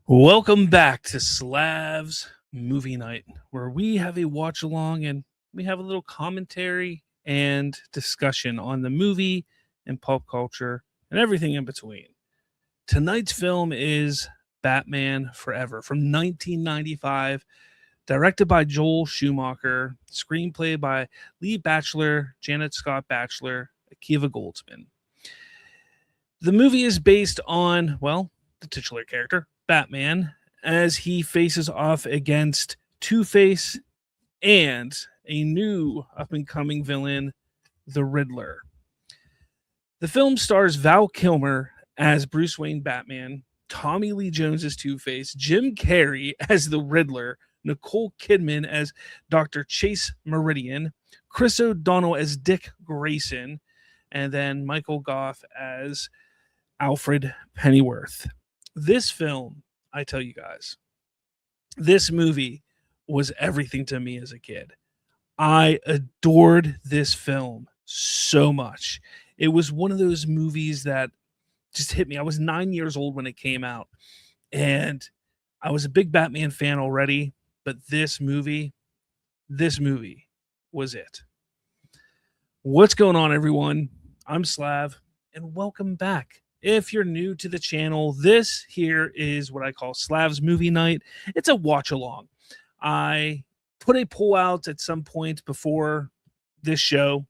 Welcome back to Slav's Movie Night, where we have a watch along and we have a little commentary and discussion on the movie and pop culture and everything in between. Tonight's film is Batman Forever from 1995, directed by Joel Schumacher, screenplay by Lee Batchelor, Janet Scott Batchelor, Akiva Goldsman. The movie is based on, well, the titular character, Batman, as he faces off against Two-Face and a new up-and-coming villain, the Riddler. The film stars Val Kilmer as Bruce Wayne Batman, Tommy Lee Jones as Two-Face, Jim Carrey as the Riddler, Nicole Kidman as Dr. Chase Meridian, Chris O'Donnell as Dick Grayson, and then Michael Goff as Alfred Pennyworth. This film, I tell you guys, this movie was everything to me as a kid. I adored this film so much. It was one of those movies that just hit me. I was 9 years old when it came out, and I was a big Batman fan already, but this movie was it. What's going on, everyone? I'm Slav, and welcome back. If you're new to the channel, this here is what I call Slav's Movie Night. It's a watch along. I put a poll out at some point before this show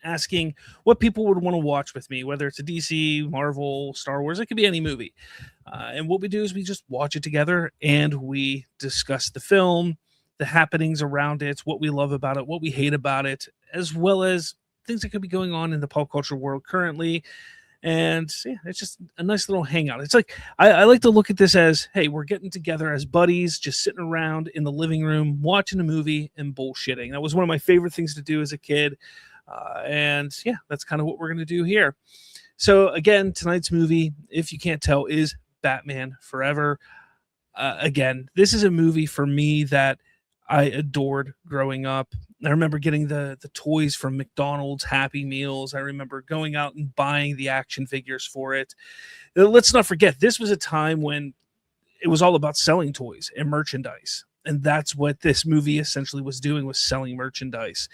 asking what people would want to watch with me, whether it's a DC, Marvel, Star Wars, it could be any movie. And what we do is we just watch it together and we discuss the film, the happenings around it, what we love about it, what we hate about it, as well as things that could be going on in the pop culture world currently. And yeah, it's just a nice little hangout. It's like I like to look at this as, hey, we're getting together as buddies, just sitting around in the living room, watching a movie and bullshitting. That was one of my favorite things to do as a kid. And yeah, that's kind of what we're going to do here. So again, tonight's movie, if you can't tell, is Batman Forever. Again, this is a movie for me that I adored growing up. I remember getting the toys from McDonald's Happy Meals. I remember going out and buying the action figures for it. Let's not forget, this was a time when it was all about selling toys and merchandise. And that's what this movie essentially was doing, was selling merchandise.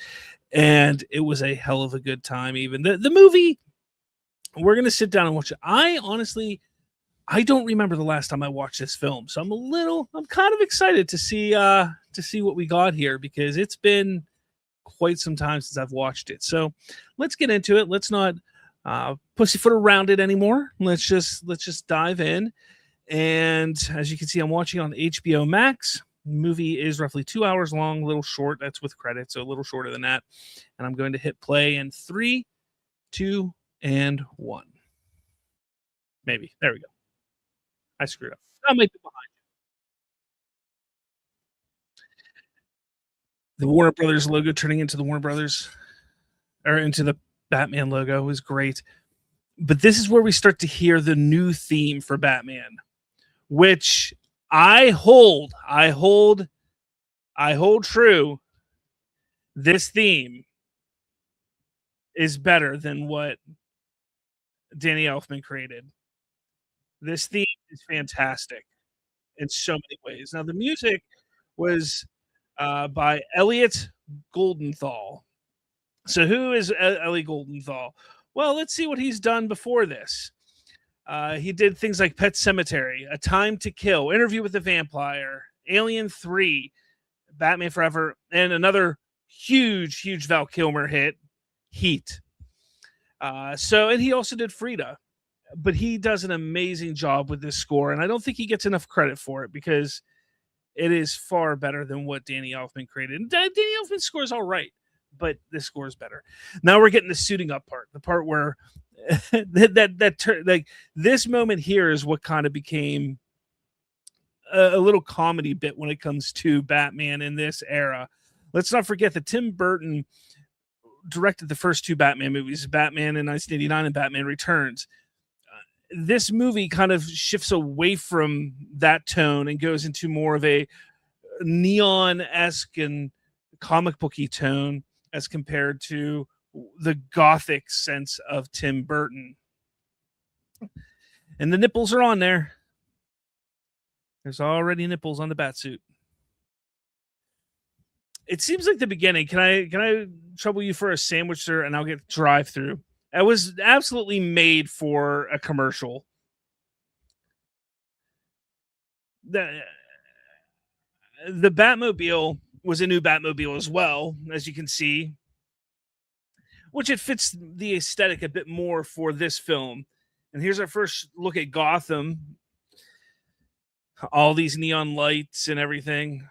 And it was a hell of a good time. Even the movie, we're going to sit down and watch it. I don't remember the last time I watched this film. So I'm kind of excited to see what we got here, because it's been quite some time since I've watched it. So let's get into it. Let's not pussyfoot around it anymore. Let's just dive in. And as you can see, I'm watching on HBO Max. The movie is roughly 2 hours long, a little short. That's with credits, so a little shorter than that. And I'm going to hit play in 3, 2, and 1. Maybe. There we go. I screwed up. I might be behind. The Warner Brothers logo turning into the Warner Brothers, or into the Batman logo, was great. But this is where we start to hear the new theme for Batman, which I hold true. This theme is better than what Danny Elfman created. This theme is fantastic in so many ways. Now, the music was by Elliot Goldenthal. So who is Ellie Goldenthal? Well, let's see what he's done before this. He did things like Pet Sematary, A Time to Kill, Interview with the Vampire, Alien 3, Batman Forever, and another huge Val Kilmer hit, Heat. And he also did Frida. But he does an amazing job with this score, and I don't think he gets enough credit for it, because it is far better than what Danny Elfman created. And Danny Elfman's score is all right, but this score is better. Now we're getting the suiting up part, the part where this moment here is what kind of became a little comedy bit when it comes to Batman in this era. Let's not forget that Tim Burton directed the first two Batman movies, Batman in 1989 and Batman Returns. This movie kind of shifts away from that tone and goes into more of a neon-esque and comic booky tone as compared to the gothic sense of Tim Burton. And the nipples are on there. There's already nipples on the bat suit. It seems like the beginning. Can I trouble you for a sandwich, sir? And I'll get drive through. That was absolutely made for a commercial. The the Batmobile was a new Batmobile as well, as you can see, which it fits the aesthetic a bit more for this film. And here's our first look at Gotham. All these neon lights and everything.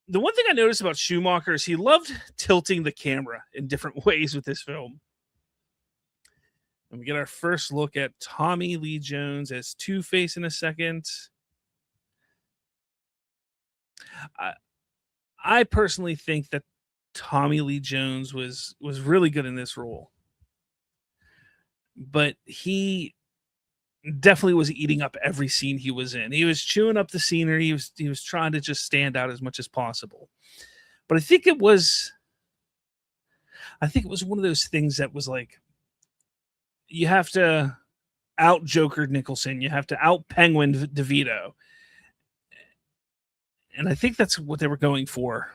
The one thing I noticed about Schumacher is he loved tilting the camera in different ways with this film. And we get our first look at Tommy Lee Jones as Two-Face in a second. I, I personally think that Tommy Lee Jones was really good in this role, but he definitely was eating up every scene he was in. He was chewing up the scenery. He was trying to just stand out as much as possible. But I think it was one of those things that was like you have to out Joker Nicholson, you have to out Penguin DeVito, and I think that's what they were going for.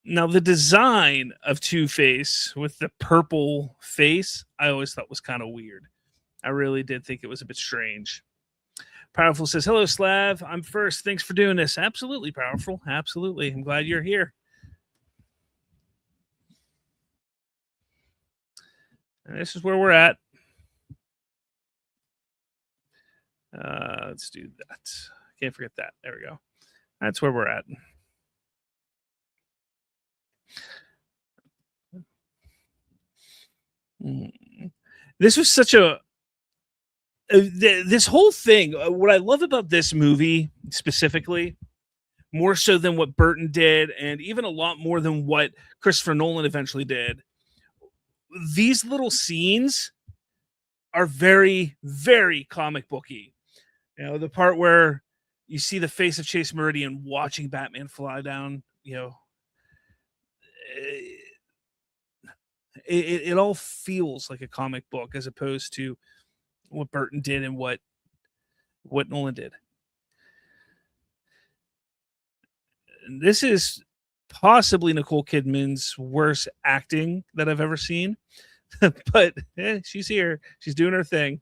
Now, the design of Two Face with the purple face, I always thought was kind of weird. I really did think it was a bit strange. Powerful says, "Hello, Slav. I'm first. Thanks for doing this." Absolutely, Powerful. Absolutely. I'm glad you're here. And this is where we're at. Let's do that. Can't forget that. There we go. That's where we're at. This was such a this whole thing. What I love about this movie specifically, more so than what Burton did, and even a lot more than what Christopher Nolan eventually did. These little scenes are very, very comic booky. You know, the part where you see the face of Chase Meridian watching Batman fly down. You know, it all feels like a comic book as opposed to what Burton did and what Nolan did. This is possibly Nicole Kidman's worst acting that I've ever seen, but she's here. She's doing her thing.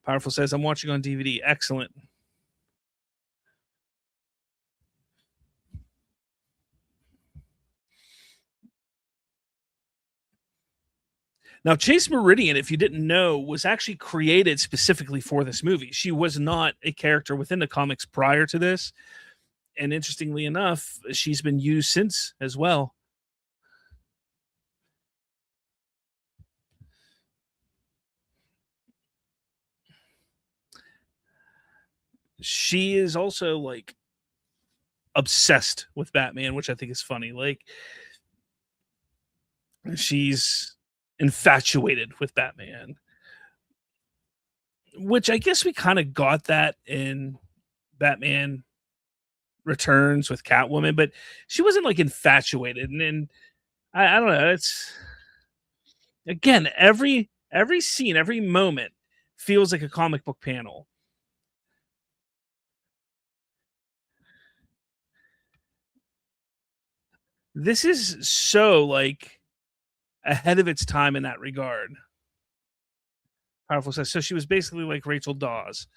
Powerful says, "I'm watching on DVD." Excellent. Now, Chase Meridian, if you didn't know, was actually created specifically for this movie. She was not a character within the comics prior to this. And interestingly enough, she's been used since as well. She is also like obsessed with Batman, which I think is funny. Like she's infatuated with Batman, which I guess we kind of got that in Batman Returns with Catwoman, but she wasn't like infatuated. And I don't know. It's again every scene, every moment feels like a comic book panel. This is so like ahead of its time in that regard. Powerful says so. She was basically like Rachel Dawes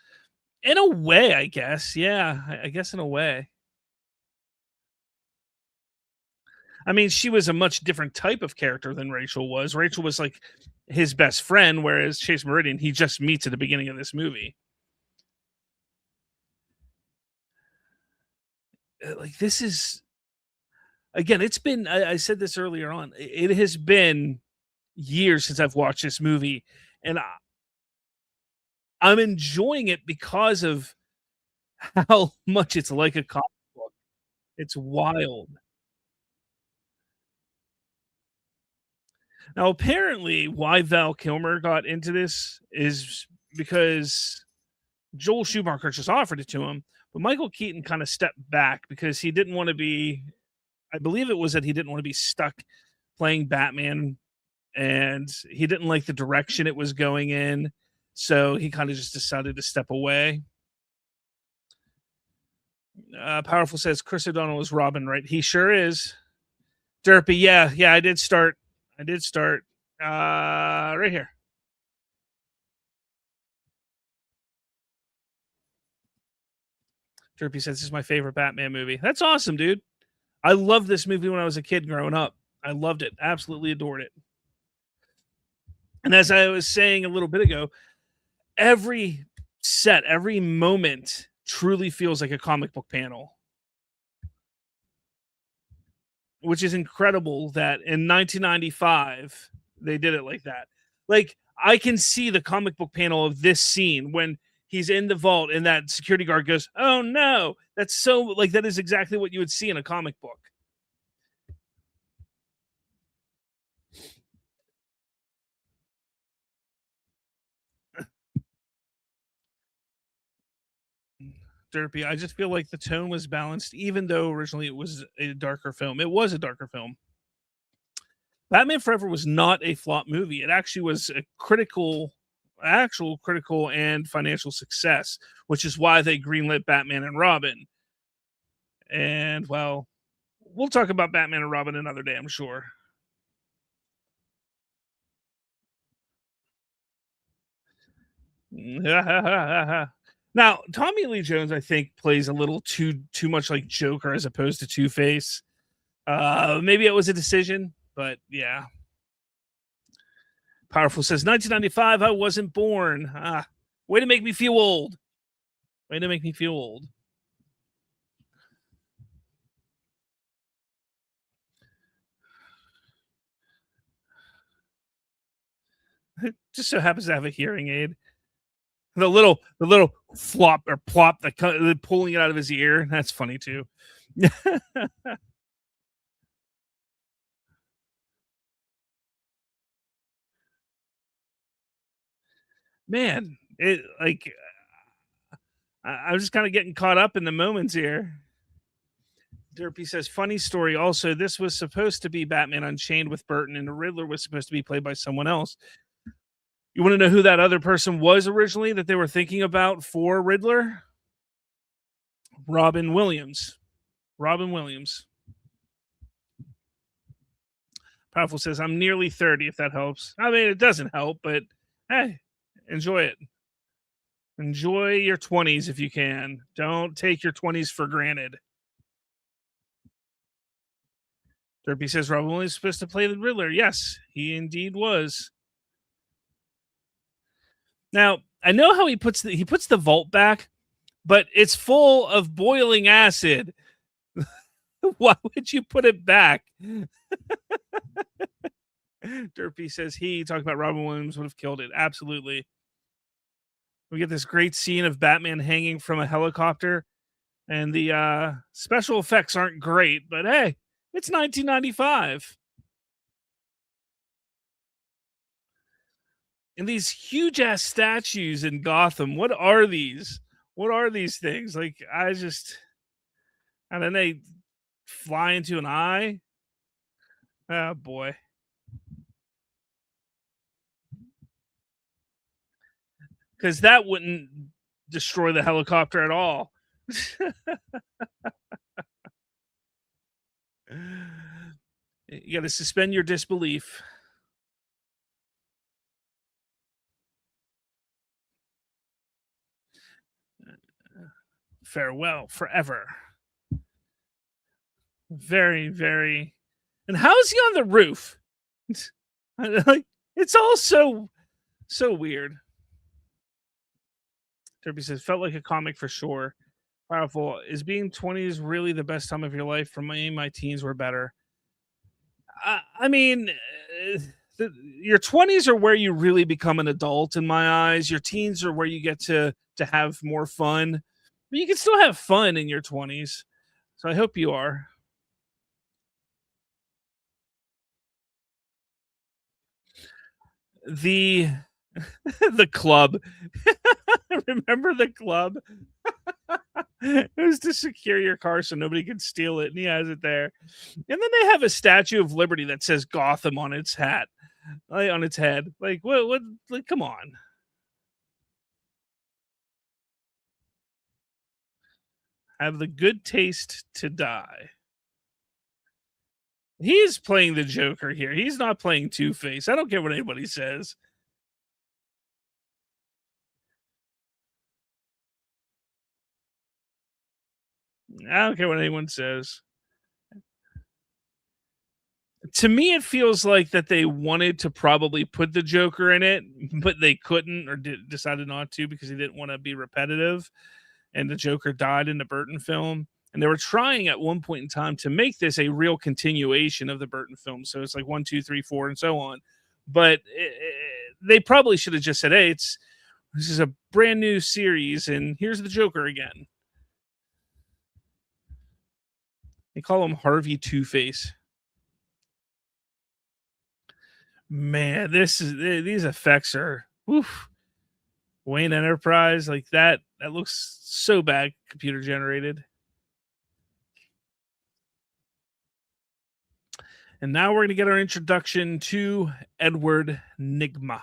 in a way, I guess. Yeah, I guess in a way. I mean, she was a much different type of character than Rachel was. Rachel was like his best friend, whereas Chase Meridian, he just meets at the beginning of this movie. Like this is again, it's been. I said this earlier on. It has been years since I've watched this movie, and I'm enjoying it because of how much it's like a comic book. It's wild. Now, apparently, why Val Kilmer got into this is because Joel Schumacher just offered it to him, but Michael Keaton kind of stepped back because he didn't want to be. I believe it was that he didn't want to be stuck playing Batman and he didn't like the direction it was going in. So he kind of just decided to step away. Powerful says Chris O'Donnell is Robin, right? He sure is. Derpy, yeah, yeah, I did start. I did start right here. Derpy says this is my favorite Batman movie. That's awesome, dude. I loved this movie when I was a kid growing up. I loved it. Absolutely adored it. And as I was saying a little bit ago, every set, every moment truly feels like a comic book panel, which is incredible that in 1995 they did it like that. Like I can see the comic book panel of this scene when he's in the vault and that security guard goes, "Oh no." That's so like that is exactly what you would see in a comic book. Derpy, I just feel like the tone was balanced, even though originally it was a darker film. It was a darker film. Batman Forever was not a flop movie. It actually was a actual critical and financial success, which is why they greenlit Batman and Robin. And well, we'll talk about Batman and Robin another day, I'm sure. Now, Tommy Lee Jones, I think, plays a little too much like Joker as opposed to Two Face. Maybe it was a decision, but yeah. Powerful says 1995. I wasn't born. Way to make me feel old. Way to make me feel old. Just so happens to have a hearing aid. The little flop or plop that pulling it out of his ear. That's funny too. Man, it like I'm just kind of getting caught up in the moments here. Derpy says, funny story. Also, this was supposed to be Batman Unchained with Burton, and the Riddler was supposed to be played by someone else. You want to know who that other person was originally that they were thinking about for Riddler? Robin Williams. Robin Williams. Powerful says, I'm nearly 30, if that helps. I mean, it doesn't help, but hey, enjoy it. Enjoy your 20s if you can. Don't take your 20s for granted. Derpy says Robin Williams is supposed to play the Riddler. Yes, he indeed was. Now, I know how he puts the vault back, but it's full of boiling acid. Why would you put it back? Derpy says he talking about Robin Williams would have killed it. Absolutely. We get this great scene of Batman hanging from a helicopter, and the special effects aren't great, but hey, it's 1995. And these huge ass statues in Gotham, what are these? What are these things? Like, and then they fly into an eye. Oh boy. Because that wouldn't destroy the helicopter at all. You got to suspend your disbelief. Farewell forever. Very, very. And how is he on the roof? It's all so weird. Derby says, felt like a comic for sure. Powerful. Is being 20s really the best time of your life? For me, my teens were better. I mean, your 20s are where you really become an adult in my eyes. Your teens are where you get to have more fun. But you can still have fun in your 20s. So I hope you are. The the club. Remember the club? It was to secure your car so nobody could steal it, and he has it there. And then they have a Statue of Liberty that says Gotham on its hat. like on its head. Like what like come on. Have the good taste to die. He's playing the Joker here. He's not playing Two-Face. I don't care what anybody says. I don't care what anyone says. To me, it feels like that they wanted to probably put the Joker in it, but they couldn't or decided not to because they didn't want to be repetitive. And the Joker died in the Burton film. And they were trying at one point in time to make this a real continuation of the Burton film. So it's like one, two, three, four, and so on. But they probably should have just said, "Hey, this is a brand new series, and here's the Joker again." They call him Harvey Two Face. Man, these effects are oof. Wayne Enterprise like that. That looks so bad, computer generated. And now we're gonna get our introduction to Edward Nigma,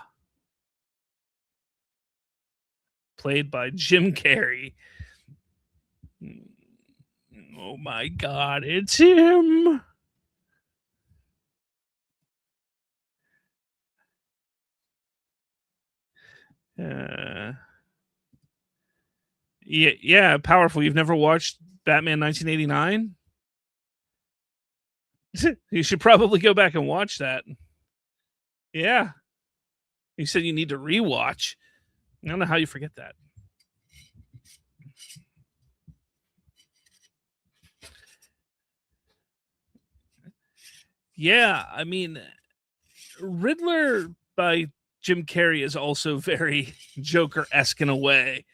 played by Jim Carrey. Oh my God, it's him! Uh, yeah, yeah, powerful. You've never watched Batman 1989? You should probably go back and watch that. Yeah, you said you need to rewatch. I don't know how you forget that. Yeah, I mean, Riddler by Jim Carrey is also very Joker esque in a way.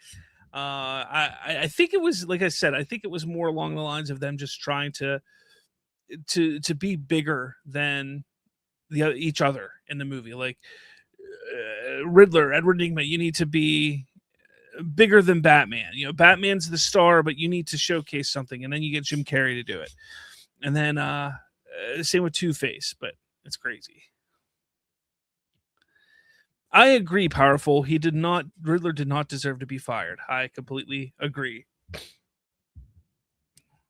I think it was like I said, I think it was more along the lines of them just trying to be bigger than each other in the movie. Like Riddler, Edward Nigma, you need to be bigger than Batman. You know, Batman's the star, but you need to showcase something, and then you get Jim Carrey to do it. And then same with Two Face, but it's crazy. I agree, powerful. He did not Riddler did not deserve to be fired. I completely agree.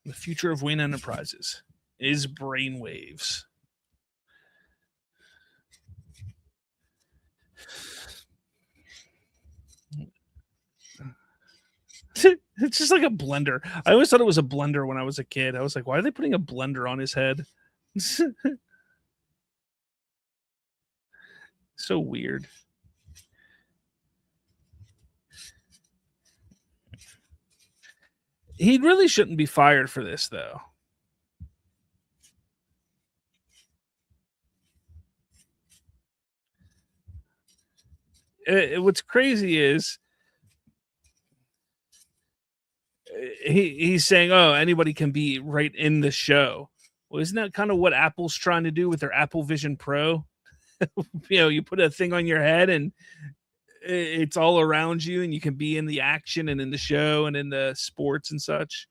The future of Wayne Enterprises is brainwaves. It's just like a blender. I always thought it was a blender when I was a kid. I was like, why are they putting a blender on his head? So weird. He really shouldn't be fired for this, though. What's crazy is he's saying, "Oh, anybody can be right in the show." Well, isn't that kind of what Apple's trying to do with their Apple Vision Pro? You know, you put a thing on your head and it's all around you, and you can be in the action and in the show and in the sports and such.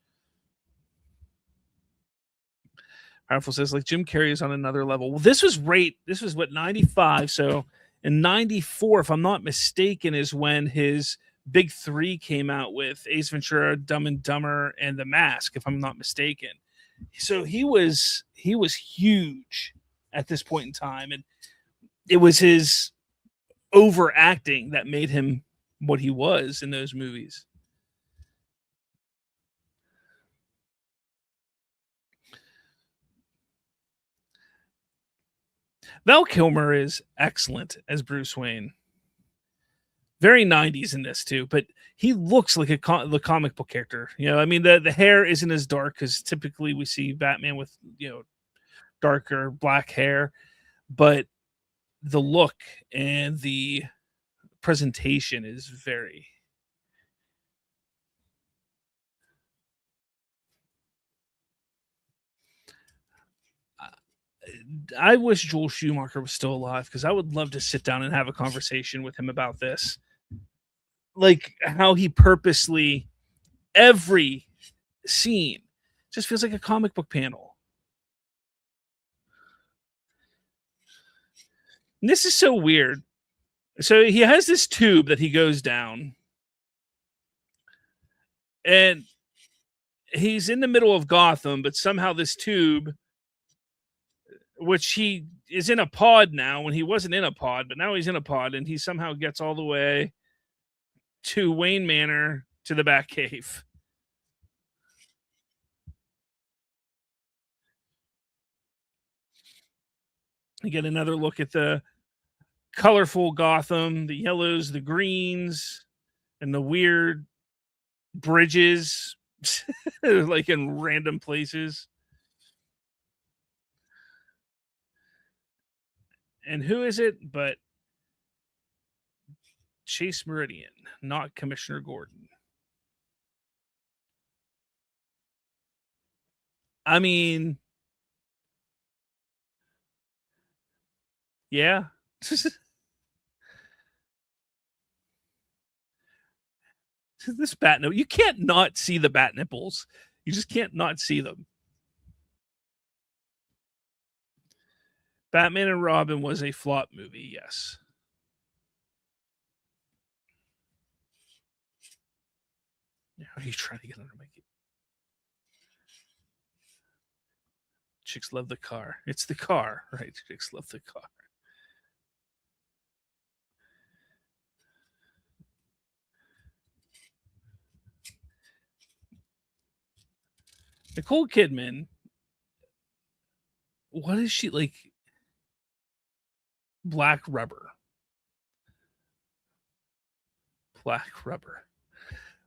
Powerful says like Jim Carrey is on another level. Well, this was right. This was what 95. So in 94, if I'm not mistaken, is when his big three came out with Ace Ventura, Dumb and Dumber, and The Mask, if I'm not mistaken. So he was huge at this point in time. And it was his overacting that made him what he was in those movies. Val Kilmer is excellent as Bruce Wayne. Very 90s in this too, but he looks like the comic book character. You know, I mean, the hair isn't as dark because typically we see Batman with, you know, darker black hair, but the look and the presentation is very. I wish Joel Schumacher was still alive because I would love to sit down and have a conversation with him about this. Like how he purposely every scene just feels like a comic book panel. This is so weird. So he has this tube that he goes down, and he's in the middle of Gotham, but somehow this tube, which he is in a pod now when he wasn't in a pod, but now he's in a pod, and he somehow gets all the way to Wayne Manor to the Batcave. You get another look at the colorful Gotham, the yellows, the greens, and the weird bridges, like in random places. And who is it but Chase Meridian, not Commissioner Gordon? I mean, yeah. This bat nipple, you can't not see the bat nipples. You just can't not see them. Batman and Robin was a flop movie, yes. How are you trying to get under my key? Chicks love the car. It's the car, right? Chicks love the car. Nicole Kidman, what is she like? Black rubber. Black rubber.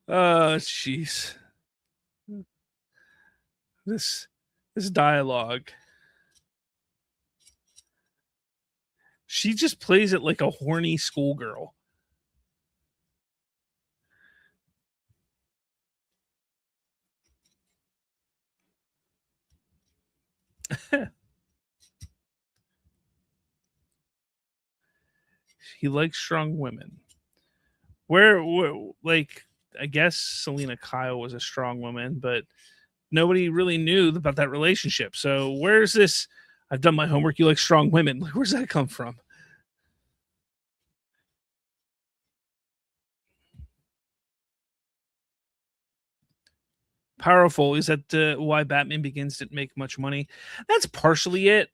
Oh, jeez. This dialogue. She just plays it like a horny schoolgirl. He likes strong women. Where, like, I guess Selena Kyle was a strong woman, but nobody really knew about that relationship. So where's this? I've done my homework. You like strong women. Like, where's that come from? Powerful. Is that why Batman Begins didn't make much money? That's partially it.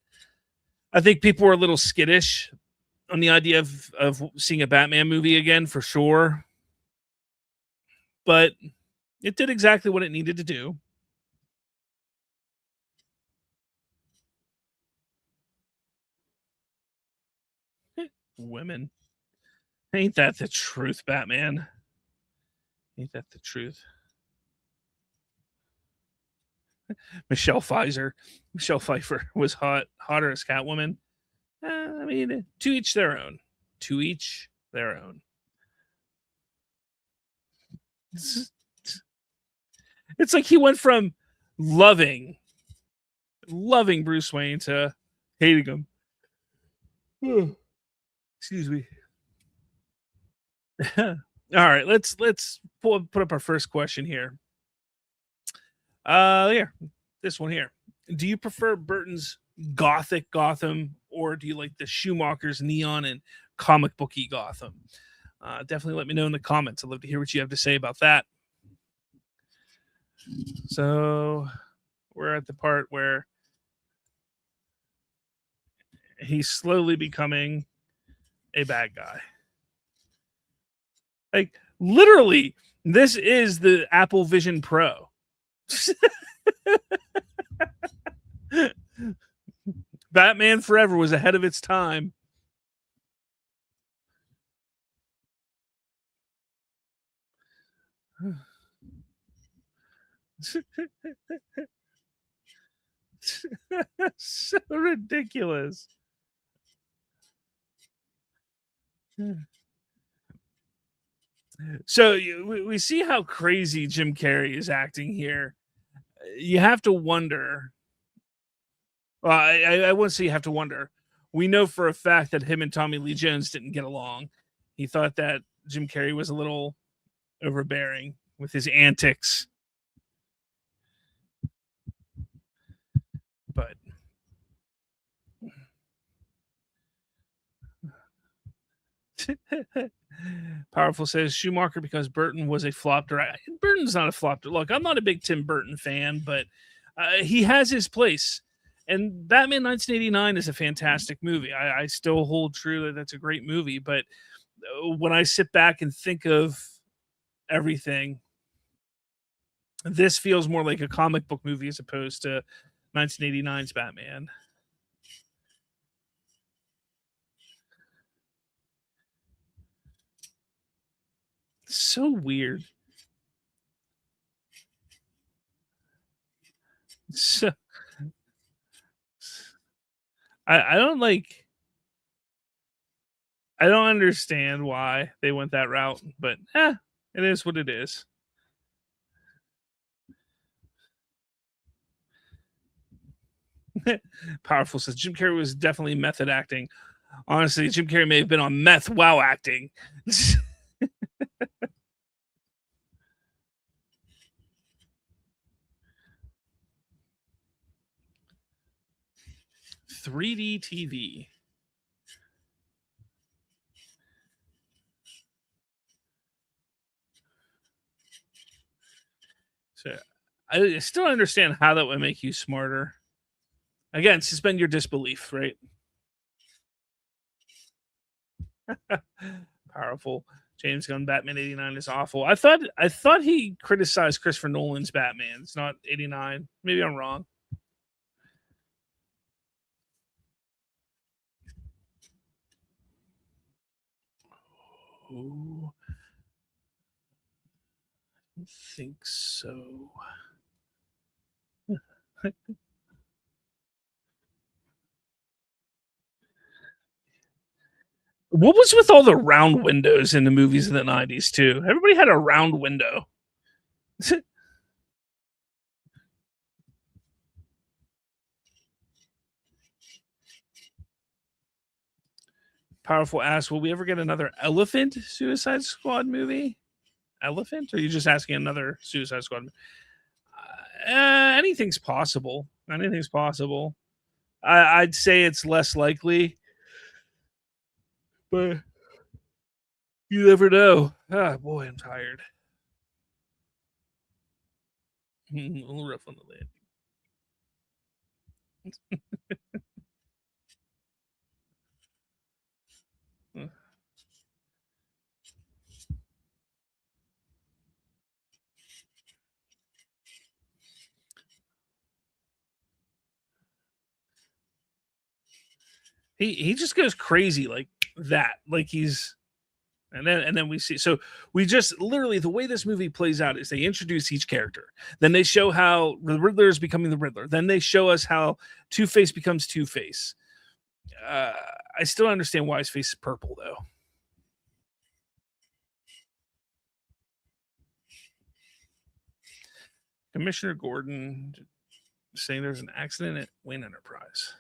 I think people were a little skittish on the idea of seeing a Batman movie again, for sure. But it did exactly what it needed to do. Women. Ain't that the truth, Batman? Ain't that the truth? Michelle Pfizer. Michelle Pfeiffer was hotter as Catwoman. I mean, to each their own. To each their own. It's like he went from loving Bruce Wayne to hating him. Excuse me. All right, let's put up our first question here. Here, this one here. Do you prefer Burton's gothic Gotham, or do you like the Schumacher's neon and comic booky Gotham? Definitely let me know in the comments. I'd love to hear what you have to say about that. So we're at the part where he's slowly becoming a bad guy. Like, literally, this is the Apple Vision Pro. Batman Forever was ahead of its time. So ridiculous. So we see how crazy Jim Carrey is acting here. You have to wonder. Well, I wouldn't say you have to wonder. We know for a fact that him and Tommy Lee Jones didn't get along. He thought that Jim Carrey was a little overbearing with his antics. But Powerful says Schumacher because Burton was a flop director. Burton's not a flop. Look, I'm not a big Tim Burton fan, but he has his place. And Batman 1989 is a fantastic movie. I still hold true that that's a great movie. But when I sit back and think of everything, this feels more like a comic book movie as opposed to 1989's Batman. So weird. So I don't like. I don't understand why they went that route, but it is what it is. Powerful says Jim Carrey was definitely method acting. Honestly, Jim Carrey may have been on meth while acting. 3D TV. So I still understand how that would make you smarter. Again, suspend your disbelief, right? Powerful. James Gunn Batman 89 is awful. I thought he criticized Christopher Nolan's Batman. It's not 89. Maybe I'm wrong. Ooh, I don't think so. What was with all the round windows in the movies in the 90s too? Everybody had a round window. Powerful ass. Will we ever get another Elephant Suicide Squad movie? Elephant? Or are you just asking another Suicide Squad? Anything's possible. Anything's possible. I'd say it's less likely, but you never know. Ah, boy, I'm tired. A little rough on the lid. He just goes crazy like that. Like he's and then we see, so we just literally, the way this movie plays out is they introduce each character, then they show how the Riddler is becoming the Riddler, then they show us how Two-Face becomes Two-Face. uh I still understand why his face is purple though. Commissioner Gordon saying there's an accident at Wayne Enterprise.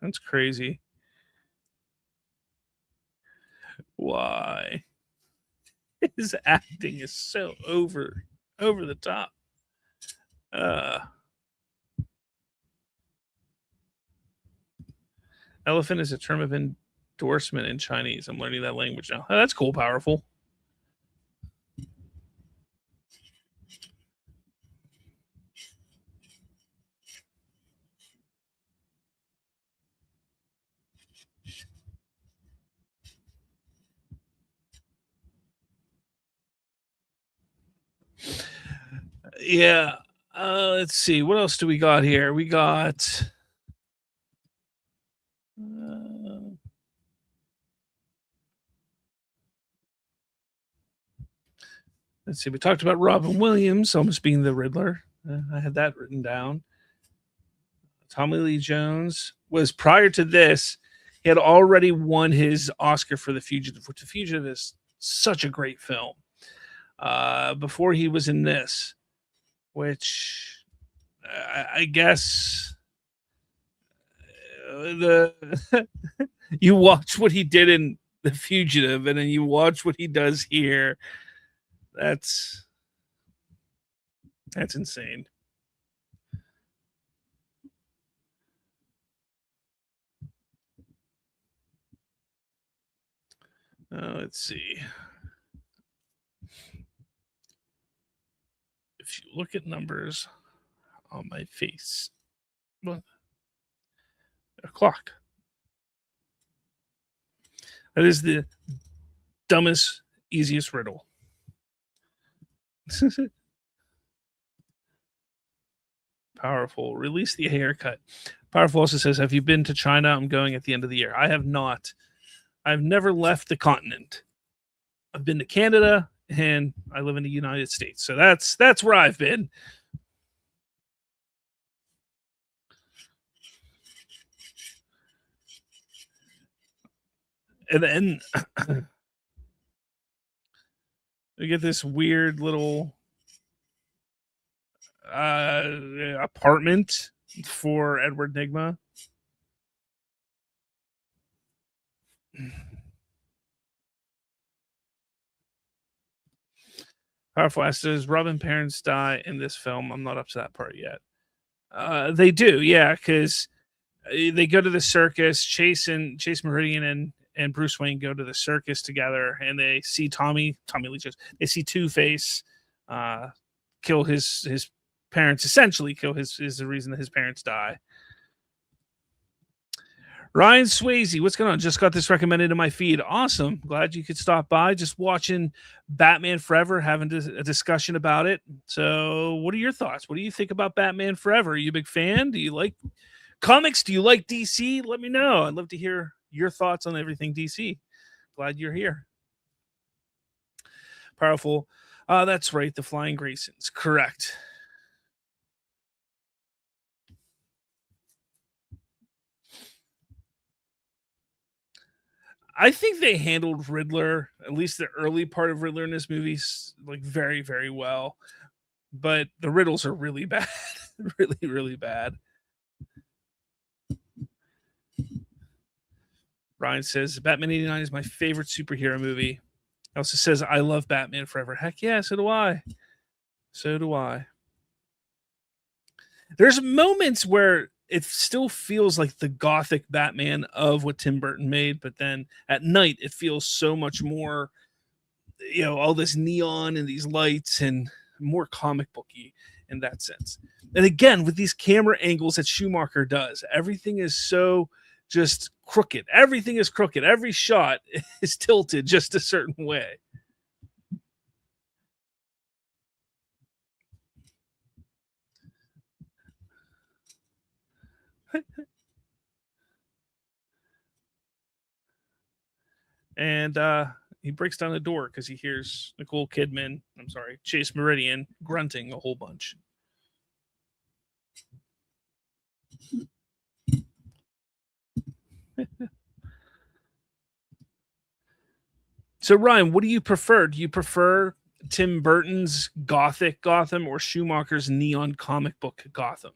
That's crazy. Why? His acting is so over the top. uh Elephant is a term of endorsement in Chinese. I'm learning that language now. Oh, that's cool. Powerful. Yeah. Let's see. What else do we got here? We got. Let's see. We talked about Robin Williams almost being the Riddler. I had that written down. Tommy Lee Jones was, prior to this, he had already won his Oscar for The Fugitive, which The Fugitive is such a great film. Before he was in this, which I guess the you watch what he did in The Fugitive, and then you watch what he does here. That's That's insane. Let's see. If you look at numbers on my face, well, a clock. That is the dumbest, easiest riddle. Powerful. Release the haircut. Powerful also says, have you been to China? I'm going at the end of the year. I have not. I've never left the continent. I've been to Canada and I live in the United States. So that's where I've been. And then we get this weird little apartment for Edward Nygma. Powerful asks, does Robin parents die in this film? I'm not up to that part yet. They do, yeah, because they go to the circus. Chase Meridian and Bruce Wayne go to the circus together, and they see Tommy Lee Jones. They see Two-Face kill his parents. Essentially, kill is the reason that his parents die. Ryan Swayze, what's going on? Just got this recommended in my feed. Awesome. Glad you could stop by. Just watching Batman Forever, having a discussion about it. So, what are your thoughts? What do you think about Batman Forever? Are you a big fan? Do you like comics? Do you like DC? Let me know. I'd love to hear your thoughts on everything DC. Glad you're here. Powerful. That's right. The Flying Graysons. Correct. I think they handled Riddler, at least the early part of Riddler in this movie, like very, very well. But the riddles are really bad. Really, really bad. Ryan says, Batman 89 is my favorite superhero movie. Also says, I love Batman Forever. Heck yeah, so do I. So do I. There's moments where it still feels like the gothic Batman of what Tim Burton made, but then at night it feels so much more, all this neon and these lights and more comic booky in that sense. And again, with these camera angles that Schumacher does, everything is so just crooked. Everything is crooked. Every shot is tilted just a certain way. And he breaks down the door because he hears Nicole Kidman, Chase Meridian grunting a whole bunch. So Ryan, what do you prefer? Do you prefer Tim Burton's gothic Gotham or Schumacher's neon comic book Gotham?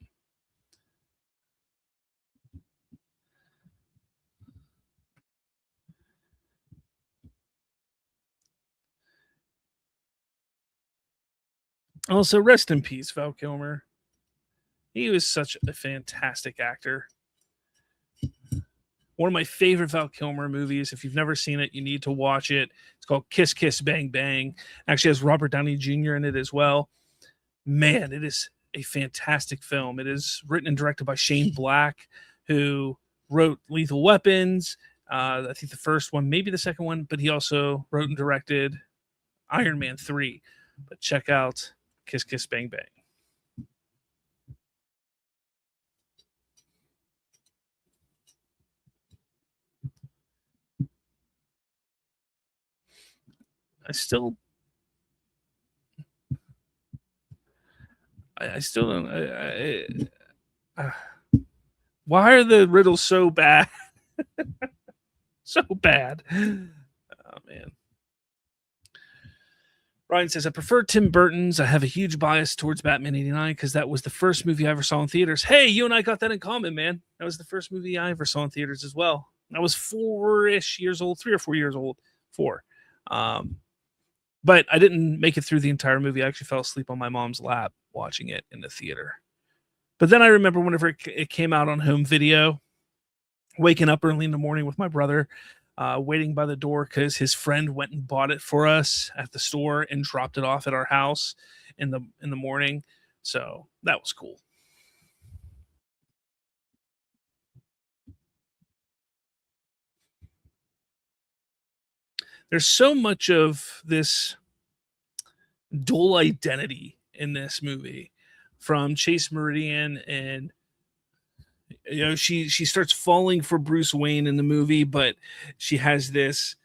Also, rest in peace, Val Kilmer. He was such a fantastic actor. One of my favorite Val Kilmer movies. If you've never seen it, you need to watch it. It's called Kiss Kiss Bang Bang. Actually has Robert Downey Jr. in it as well. Man, it is a fantastic film. It is written and directed by Shane Black, who wrote Lethal Weapons. I think the first one, maybe the second one, but he also wrote and directed Iron Man 3. But check out Kiss Kiss Bang Bang. I still don't. Why are the riddles so bad? So bad. Oh man. Ryan says, I prefer Tim Burton's. I have a huge bias towards Batman 89 because that was the first movie I ever saw in theaters. Hey, you and I got that in common, man. That was the first movie I ever saw in theaters as well. I was 4-ish years old, 3 or 4 years old. 4. But I didn't make it through the entire movie. I actually fell asleep on my mom's lap. watching it in the theater. But then I remember whenever it came out on home video, waking up early in the morning with my brother, waiting by the door because his friend went and bought it for us at the store and dropped it off at our house in the morning. So that was cool. There's so much of this dual identity in this movie from Chase Meridian, and she starts falling for Bruce Wayne in the movie, but she has this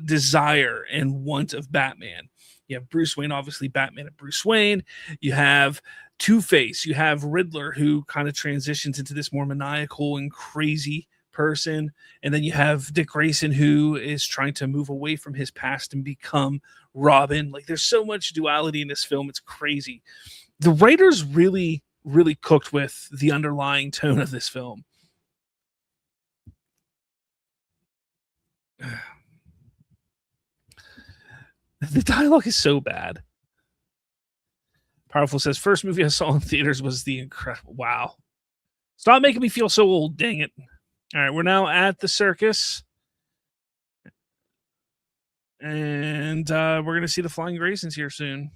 desire and want of Batman. You have Bruce Wayne, obviously Batman and Bruce Wayne. You have Two Face. You have Riddler, who kind of transitions into this more maniacal and crazy person. And then you have Dick Grayson, who is trying to move away from his past and become Robin. Like, there's so much duality in this film. It's crazy. The writers really, really cooked with the underlying tone of this film. The dialogue is so bad. Powerful says, first movie I saw in theaters was The Incredible. Wow. Stop making me feel so old, dang it. All right, we're now at the circus. And we're going to see the Flying Graysons here soon.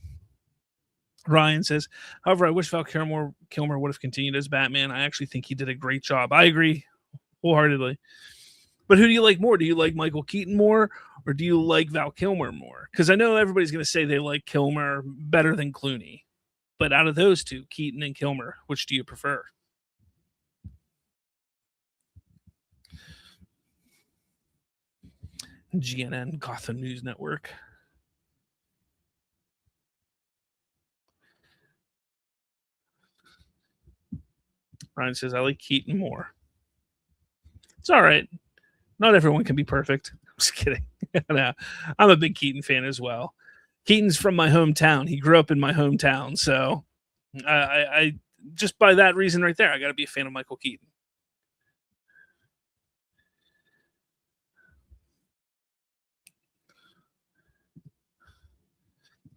Ryan says, however, I wish Val Kilmer would have continued as Batman. I actually think he did a great job. I agree wholeheartedly. But who do you like more? Do you like Michael Keaton more, or do you like Val Kilmer more? Because I know everybody's going to say they like Kilmer better than Clooney. But out of those two, Keaton and Kilmer, which do you prefer? GNN, Gotham News Network. Ryan says, I like Keaton more. It's all right. Not everyone can be perfect. I'm just kidding. No, I'm a big Keaton fan as well. Keaton's from my hometown. He grew up in my hometown. So I just by that reason right there, I got to be a fan of Michael Keaton.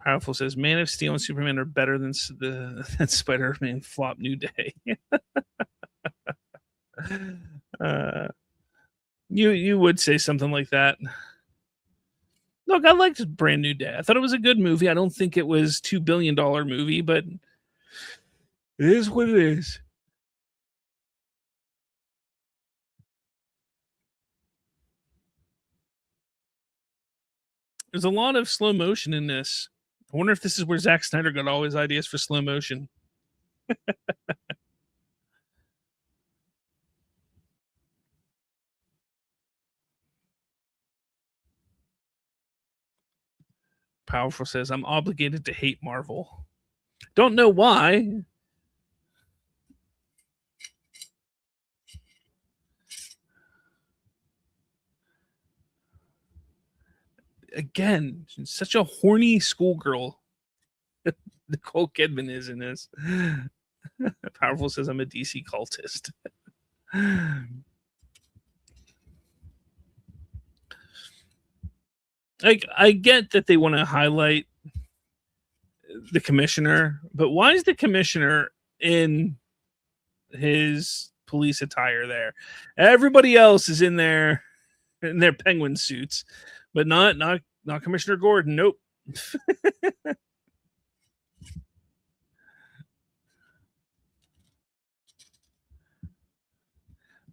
Powerful says, Man of Steel and Superman are better than Spider-Man flop New Day. You would say something like that. Look, I liked Brand New Day. I thought it was a good movie. I don't think it was $2 billion movie, but it is what it is. There's a lot of slow motion in this. I wonder if this is where Zack Snyder got all his ideas for slow motion. Powerful says, I'm obligated to hate Marvel. Don't know why. Again, she's such a horny schoolgirl. Nicole Kidman is in this. Powerful says, I'm a DC cultist. Like, I get that they want to highlight the commissioner, but why is the commissioner in his police attire there? Everybody else is in their penguin suits, but not Commissioner Gordon. Nope.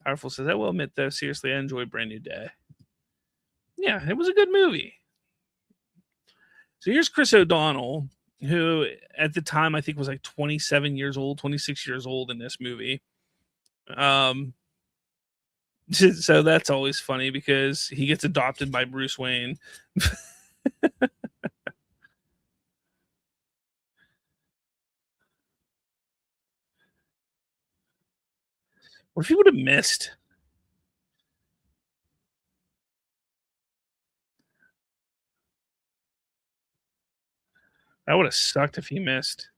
Powerful says, I will admit though, seriously, I enjoyed Brand New Day. Yeah, it was a good movie. So here's Chris O'Donnell, who at the time I think was like 27 years old, 26 years old in this movie. So that's always funny because he gets adopted by Bruce Wayne. What if he would have missed? That would have sucked if he missed.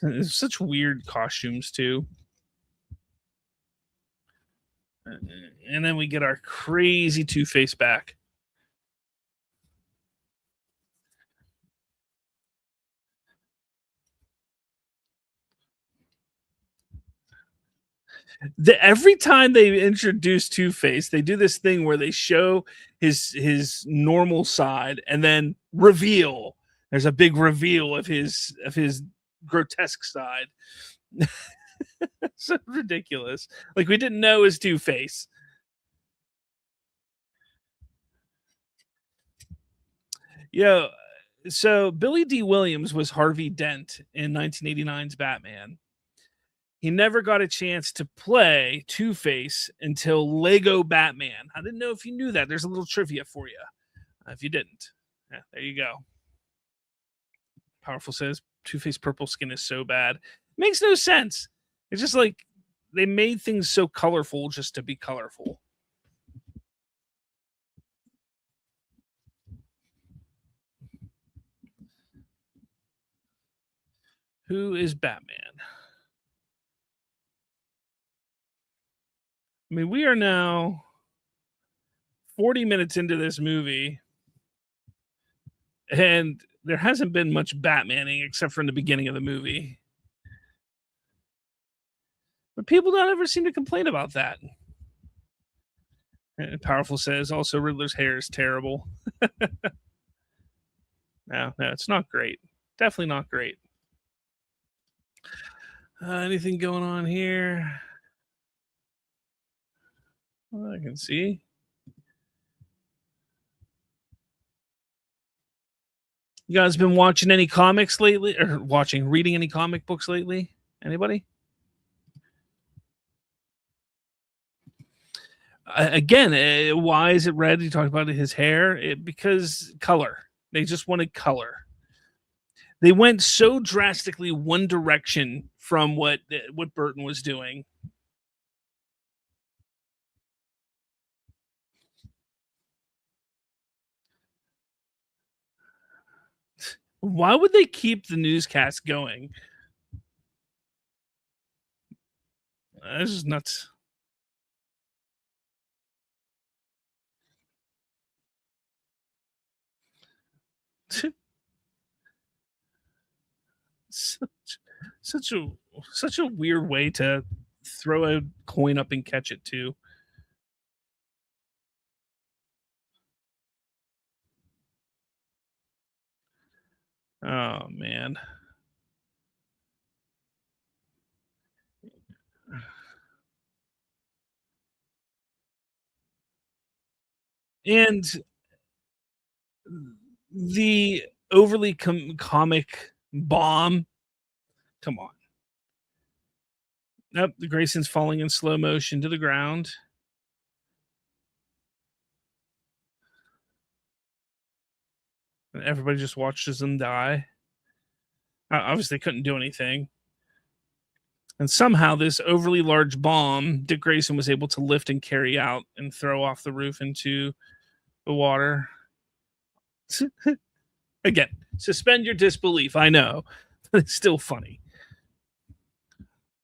It's such weird costumes too. And then we get our crazy Two-Face back. Every time they introduce Two-Face, they do this thing where they show his normal side and then reveal. There's a big reveal of his grotesque side. So ridiculous. Like we didn't know his Two-Face. Yeah. So Billy D. Williams was Harvey Dent in 1989's Batman. He never got a chance to play Two-Face until Lego Batman. I didn't know if you knew that. There's a little trivia for you. If you didn't, yeah, there you go. Powerful says Two-Face purple skin is so bad. Makes no sense. It's just like they made things so colorful just to be colorful. Who is Batman? I mean, we are now 40 minutes into this movie, and there hasn't been much Batmaning except for in the beginning of the movie. But people don't ever seem to complain about that. And Powerful says also Riddler's hair is terrible. No, it's not great. Definitely not great. Anything going on here? Well, I can see. You guys been watching any comics lately, or reading any comic books lately? Anybody? Again, why is it red? You talked about his hair because color. They just wanted color. They went so drastically one direction from what Burton was doing. Why would they keep the newscast going? This is nuts. such a weird way to throw a coin up and catch it too. Oh man. And the overly comic bomb. Come on. Nope, the Grayson's falling in slow motion to the ground. And everybody just watches them die. Obviously, they couldn't do anything. And somehow, this overly large bomb, Dick Grayson was able to lift and carry out and throw off the roof into the water. Again, suspend your disbelief. I know, but it's still funny.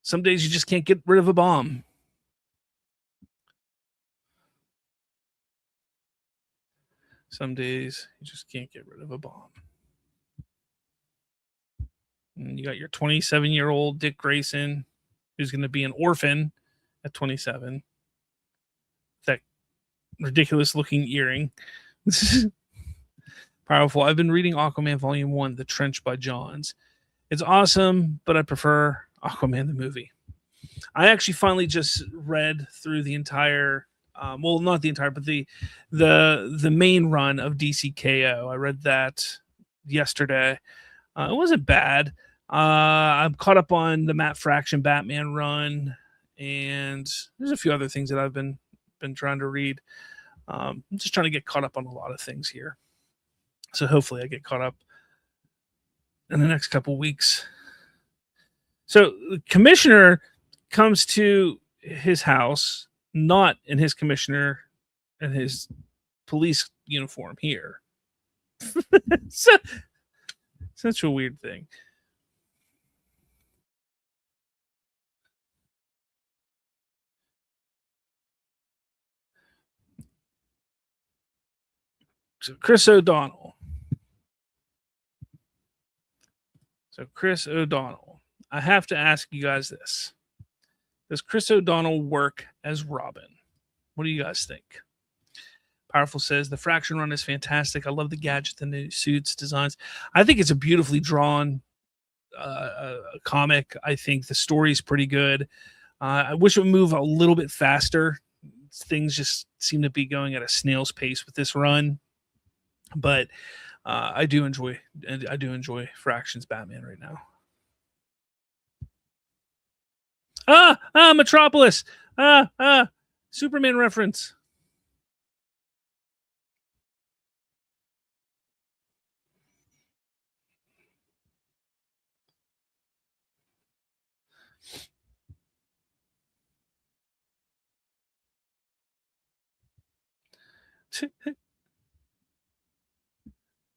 Some days you just can't get rid of a bomb. Some days you just can't get rid of a bomb. And you got your 27-year-old Dick Grayson, who's going to be an orphan at 27. That ridiculous looking earring. Powerful. I've been reading Aquaman Volume 1, The Trench by Johns. It's awesome, but I prefer Aquaman the movie. I actually finally just read through the entire, well, not the entire, but the main run of DCKO. I read that yesterday. It wasn't bad. I'm caught up on the Matt Fraction Batman run, and there's a few other things that I've been trying to read. I'm just trying to get caught up on a lot of things here. So hopefully I get caught up in the next couple weeks. So the commissioner comes to his house, not in his commissioner and his police uniform here. So, such a weird thing. So Chris O'Donnell. I have to ask you guys this. Does Chris O'Donnell work as Robin? What do you guys think? Powerful says the Fraction run is fantastic. I love the gadgets and the suits designs. I think it's a beautifully drawn comic. I think the story is pretty good. I wish it would move a little bit faster. Things just seem to be going at a snail's pace with this run, but I do enjoy Fraction's Batman right now. Metropolis. Superman reference.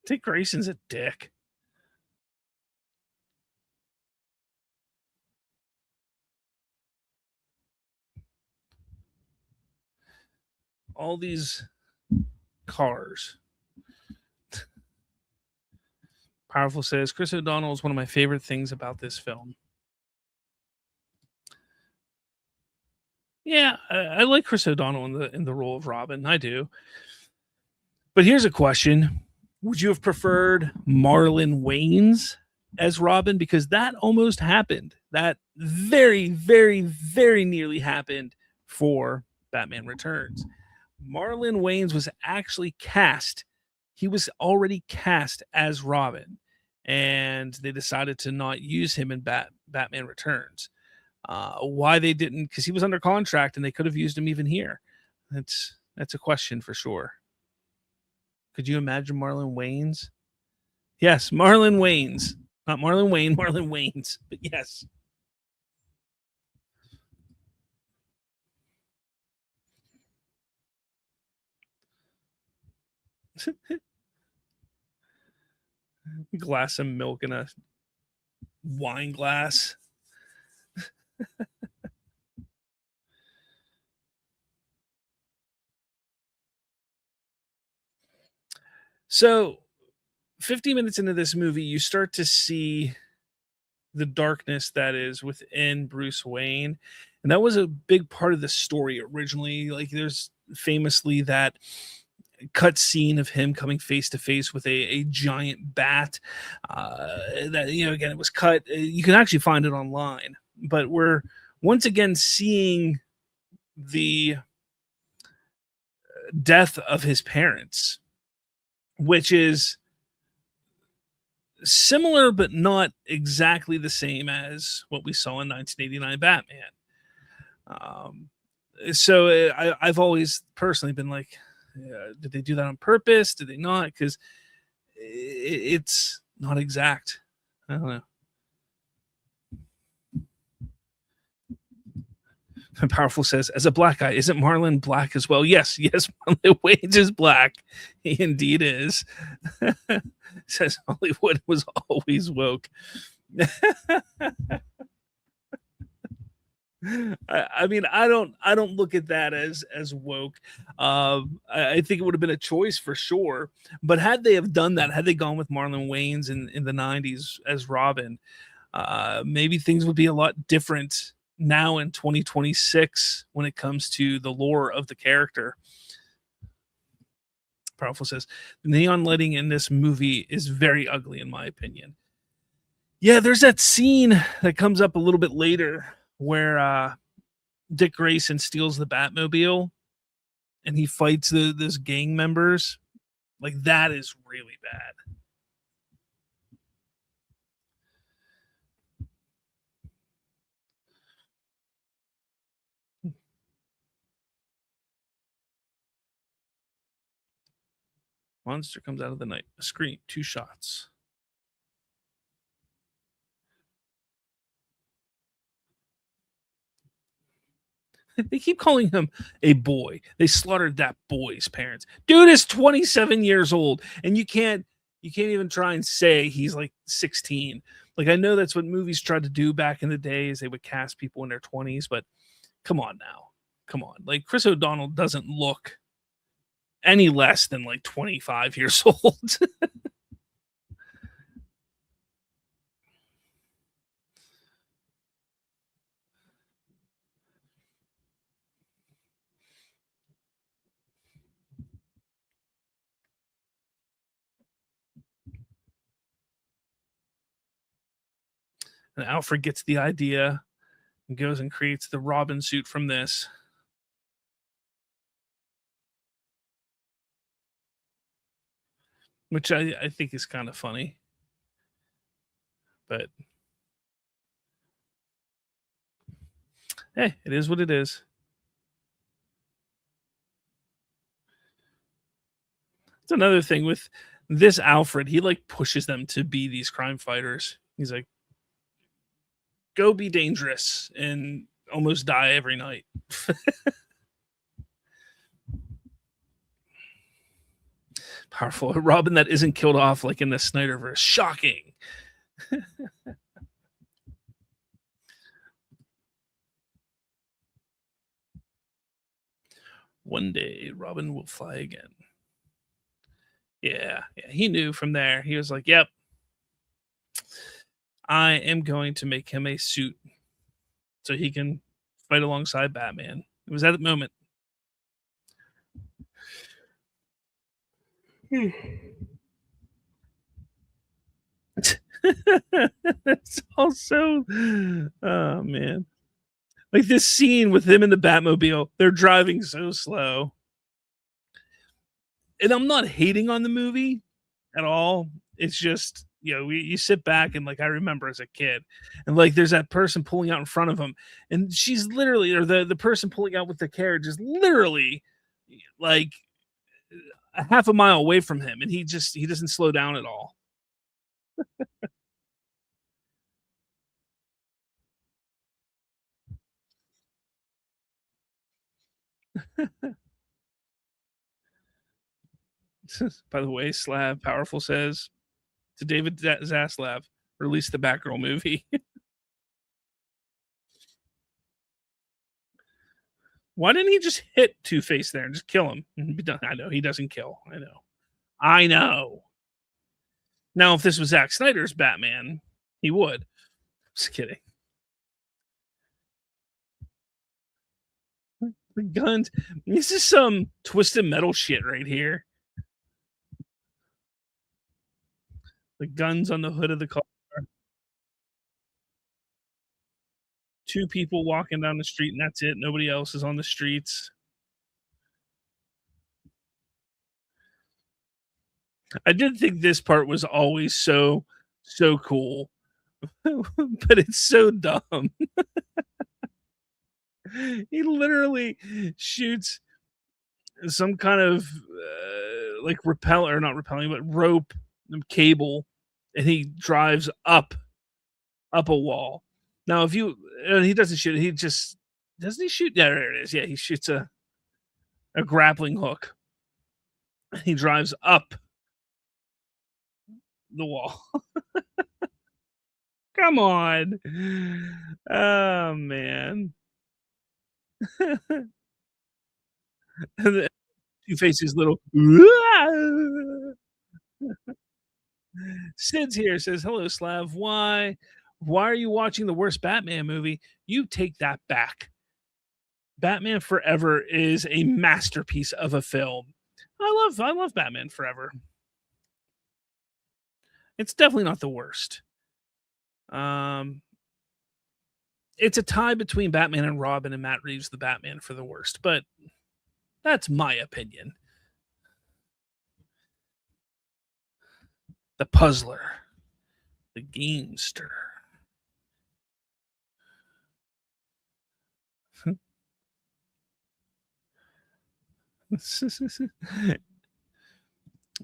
Dick Grayson's a dick. All these cars. Powerful says Chris O'Donnell is one of my favorite things about this film. Yeah, I like Chris O'Donnell in the role of Robin. I do. But here's a question: would you have preferred Marlon Wayans as Robin? Because that almost happened. That very, very, very nearly happened for Batman Returns. Marlon Wayans was actually cast. He was already cast as Robin, and they decided to not use him in Batman Returns. Why they didn't? Because he was under contract, and they could have used him even here. That's a question for sure. Could you imagine Marlon Wayans? Yes, Marlon Wayans, not Marlon Wayne, Marlon Wayans. But yes. Glass of milk in a wine glass. So 50 minutes into this movie, you start to see the darkness that is within Bruce Wayne. And that was a big part of the story originally. Like there's famously that cut scene of him coming face to face with a giant bat. That, again, it was cut. You can actually find it online. But we're once again seeing the death of his parents, which is similar but not exactly the same as what we saw in 1989 Batman. So I've always personally been like, did they do that on purpose? Did they not? Because it's not exact. I don't know. Powerful says, as a black guy, isn't Marlon black as well? Yes, Marlon Wayans is black. He indeed is. Says Hollywood was always woke. I mean, I don't look at that as woke. I think it would have been a choice for sure. But had they have done that, had they gone with Marlon Wayans in the 90s as Robin, maybe things would be a lot different now in 2026 when it comes to the lore of the character. Powerful says the neon lighting in this movie is very ugly in my opinion. Yeah, there's that scene that comes up a little bit later where Dick Grayson steals the Batmobile and he fights those gang members. Like that is really bad. Monster comes out of the night. A scream. 2 shots. They keep calling him a boy. They slaughtered that boy's parents. Dude is 27 years old, and you can't even try and say he's like 16. Like I know that's what movies tried to do back in the days. They would cast people in their 20s, but come on now. Come on. Like Chris O'Donnell doesn't look any less than like 25 years old. And Alfred gets the idea and goes and creates the Robin suit from this, which I think is kind of funny. But hey, it is what it is. It's another thing with this Alfred. He like pushes them to be these crime fighters. He's like, go be dangerous and almost die every night. Powerful. Robin that isn't killed off like in the Snyderverse. Shocking. One day Robin will fly again. Yeah, yeah. He knew from there. He was like, yep, I am going to make him a suit so he can fight alongside Batman. It was at that moment. It's also, oh man, like this scene with him in the Batmobile. They're driving so slow, and I'm not hating on the movie at all. It's just, you sit back and like I remember as a kid, and like there's that person pulling out in front of him, and she's literally, or the person pulling out with the carriage is literally like a half a mile away from him, and he doesn't slow down at all. By the way, Slav Powerful says to David Zaslav, release the Batgirl movie. Why didn't he just hit Two Face there and just kill him and be done? I know he doesn't kill. I know. I know. Now, if this was Zack Snyder's Batman, he would. Just kidding. The guns. This is some twisted metal shit right here. The guns on the hood of the car. Two people walking down the street, and that's it. Nobody else is on the streets. I did think this part was always so cool, but it's so dumb. He literally shoots some kind of like repel or not repelling, but rope cable, and he drives up a wall. Now, if you he doesn't shoot, he just doesn't he shoot? Yeah, there it is. Yeah, he shoots a grappling hook. He drives up the wall. Come on. Oh man. And Two Faces little Sid's here says, "Hello, Slav. Why are you watching the worst Batman movie? You take that back. Batman Forever is a masterpiece of a film. I love Batman Forever. It's definitely not the worst. Um, it's a tie between Batman and Robin and Matt Reeves, the Batman for the worst, but that's my opinion. The Puzzler, the Gamester."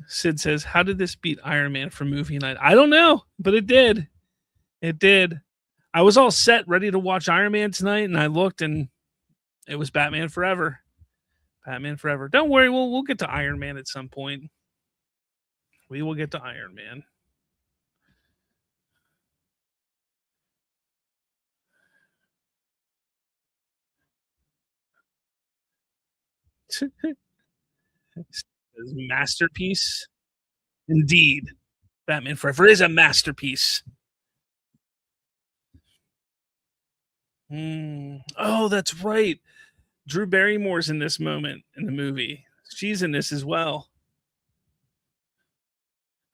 Sid says, "How did this beat Iron Man for movie night?" I don't know, but it did. It did. I was all set, ready to watch Iron Man tonight, and I looked, and it was Batman Forever. Batman Forever. Don't worry, we'll get to Iron Man at some point. We will get to Iron Man. Masterpiece, indeed. Batman Forever is a masterpiece. Oh, that's right. Drew Barrymore's in this moment in the movie. She's in this as well.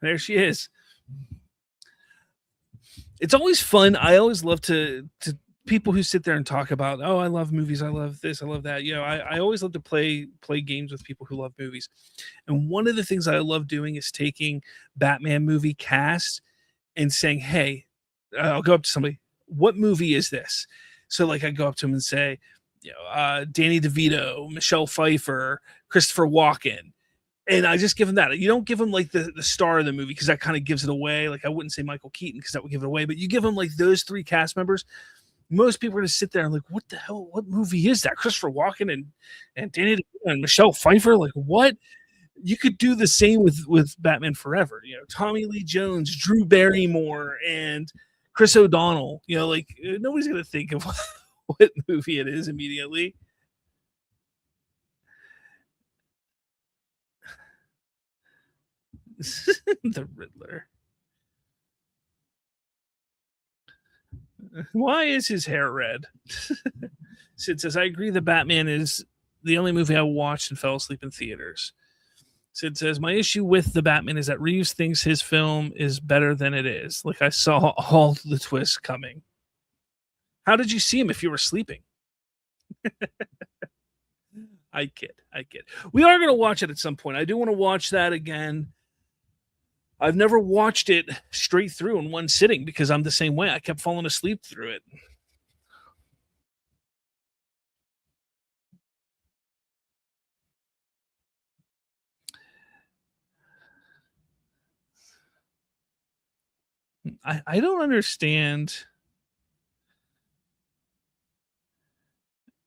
There she is. It's always fun. I always love to people who sit there and talk about, "Oh, I love movies. I love this. I love that." I always love to play games with people who love movies. And one of the things that I love doing is taking Batman movie cast and saying, "Hey," I'll go up to somebody, "What movie is this?" So like I go up to him and say, Danny DeVito, Michelle Pfeiffer, Christopher Walken, and I just give him that. You don't give him like the star of the movie because that kind of gives it away. Like I wouldn't say Michael Keaton because that would give it away, but you give him like those three cast members. Most people are gonna sit there and like, what the hell? What movie is that? Christopher Walken and Danny DeVito and Michelle Pfeiffer. Like what? You could do the same with Batman Forever. Tommy Lee Jones, Drew Barrymore, and Chris O'Donnell. Like nobody's gonna think of what movie it is immediately. The Riddler. Why is his hair red? Sid says, I agree that Batman is the only movie I watched and fell asleep in theaters. Sid says, my issue with the Batman is that Reeves thinks his film is better than it is. Like I saw all the twists coming. How did you see him if you were sleeping? I kid. I kid. We are going to watch it at some point. I do want to watch that again. I've never watched it straight through in one sitting because I'm the same way. I kept falling asleep through it. I don't understand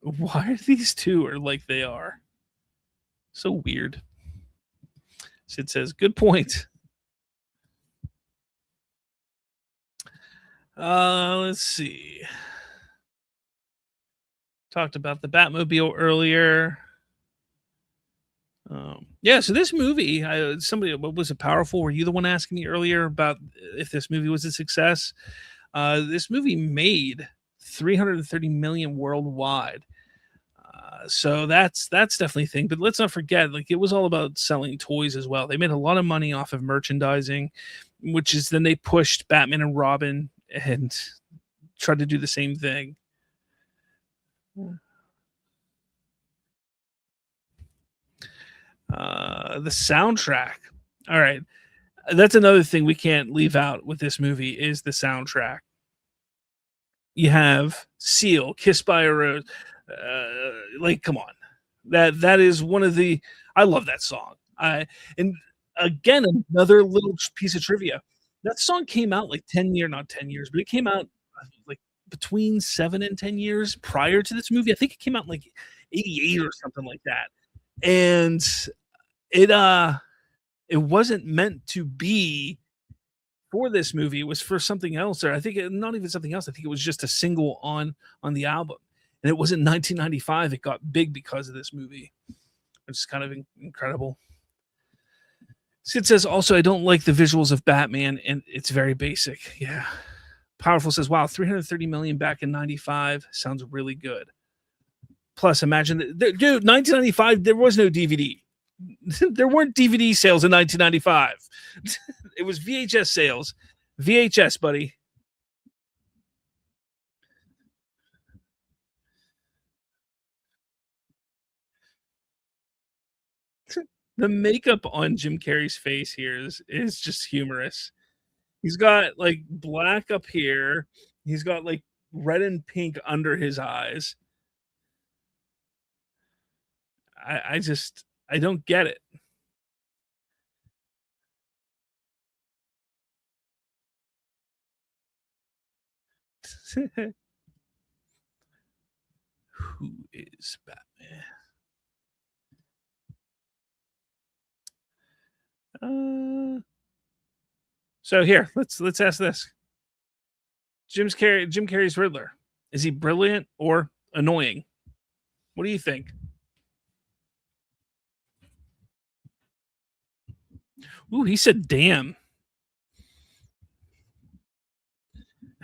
why these two are like they are. So weird. Sid says, good point. Let's see. Talked about the Batmobile earlier. Yeah, so this movie, somebody, what was it powerful? Were you the one asking me earlier about if this movie was a success? This movie made 330 million worldwide. So that's definitely a thing. But let's not forget, like it was all about selling toys as well. They made a lot of money off of merchandising, which is then they pushed Batman and Robin and tried to do the same thing. The soundtrack. All right, that's another thing we can't leave out with this movie is the soundtrack. You have Seal, "Kissed by a Rose." Like, come on, that is one of the. I love that song. And again another little piece of trivia. That song came out like 10 year, not 10 years, but it came out like between 7 and 10 years prior to this movie. I think it came out in like '88 or something like that, and it it wasn't meant to be for this movie. It was for something else, or I think not even something else. I think it was just a single on the album, and it was in 1995. It got big because of this movie, which is kind of incredible. Sid says also, I don't like the visuals of Batman, and it's very basic. Yeah. Powerful says, wow, 330 million back in 95 sounds really good. Plus, imagine that, dude, 1995, there was no DVD. There weren't DVD sales in 1995. It was VHS sales. VHS, buddy. The makeup on Jim Carrey's face here is just humorous. He's got like black up here. He's got like red and pink under his eyes. I don't get it. Who is Batman? Uh, so here, let's ask this. Jim Carrey's Riddler. Is he brilliant or annoying? What do you think? Ooh, he said damn.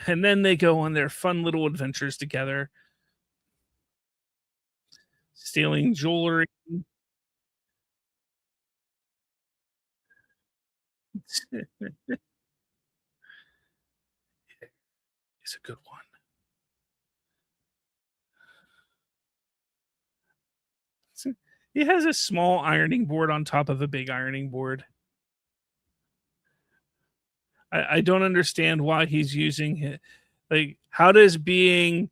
And then they go on their fun little adventures together, stealing jewelry. a good one. So, he has a small ironing board on top of a big ironing board. I don't understand why he's using it. Like, how does being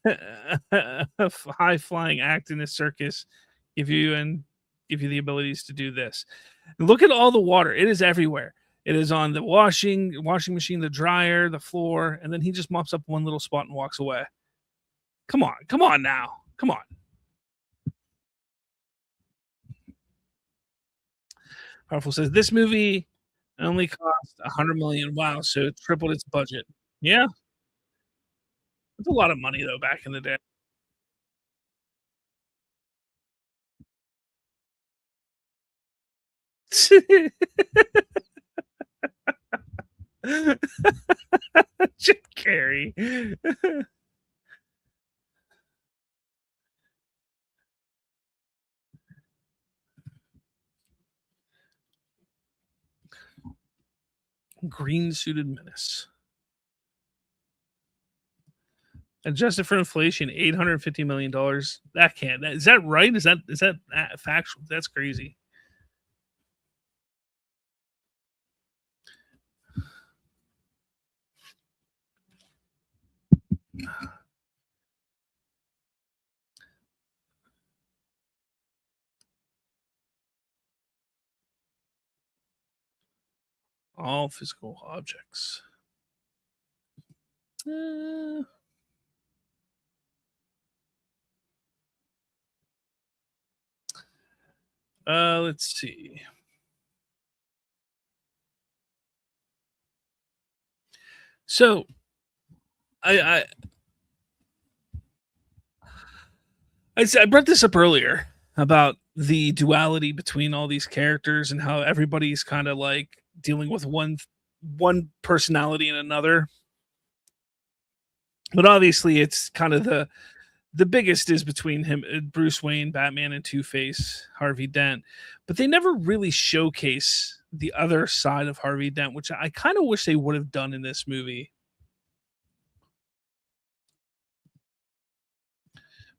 a high flying act in a circus give you and give you the abilities to do this? Look at all the water. It is everywhere. It is on the washing machine, the dryer, the floor, and then he just mops up one little spot and walks away. Come on now. Come on. Powerful says this movie only cost 100 million. Wow, so it tripled its budget. Yeah, it's a lot of money though back in the day. Jim Carrey. Green suited menace. Adjusted for inflation, $850 million. That can't. Is that right? Is that factual? That's crazy. All physical objects. Uh, let's see. So I I brought this up earlier about the duality between all these characters and how everybody's kind of like dealing with one personality and another. But obviously, it's kind of the biggest is between him, Bruce Wayne, Batman, and Two Face, Harvey Dent. But they never really showcase the other side of Harvey Dent, which I kind of wish they would have done in this movie.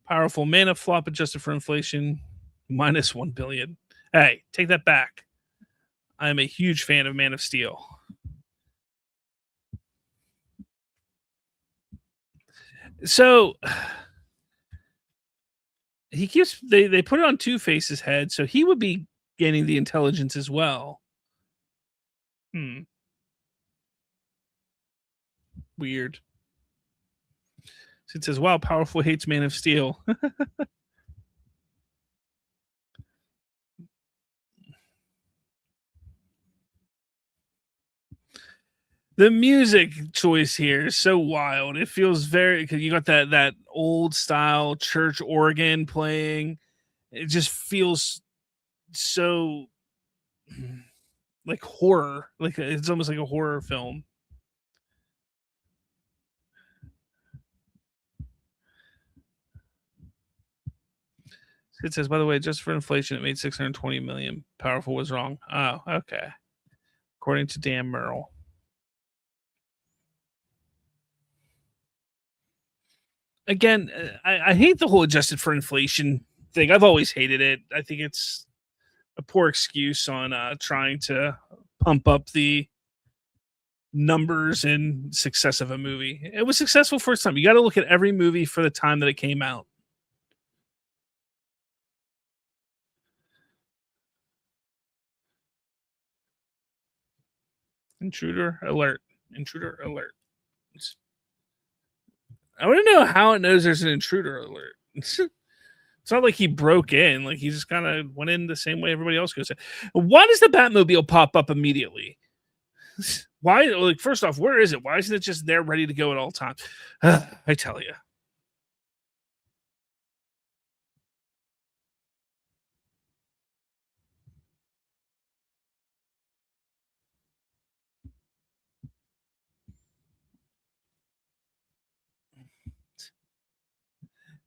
Powerful Man of Flop adjusted for inflation, minus 1 billion. Hey, take that back. I am a huge fan of Man of Steel. So he keeps they put it on Two Face's head, so he would be gaining the intelligence as well. Hmm, weird. So it says, "Wow, powerful hates Man of Steel." The music choice here is so wild. It feels very because you got that old style church organ playing. It just feels so like horror. Like it's almost like a horror film. It says, by the way, just for inflation, it made 620 million. Powerful was wrong. Oh, okay. According to Dan Merle. Again, I hate the whole adjusted for inflation thing. I've always hated it. I think it's a poor excuse on trying to pump up the numbers and success of a movie. It was successful for its time. You got to look at every movie for the time that it came out. Intruder alert. Intruder alert. I want to know how it knows there's an intruder alert. It's not like he broke in. Like he just kind of went in the same way everybody else goes in. Why does the Batmobile pop up immediately? Why? Like, first off, where is it? Why isn't it just there ready to go at all times? I tell you.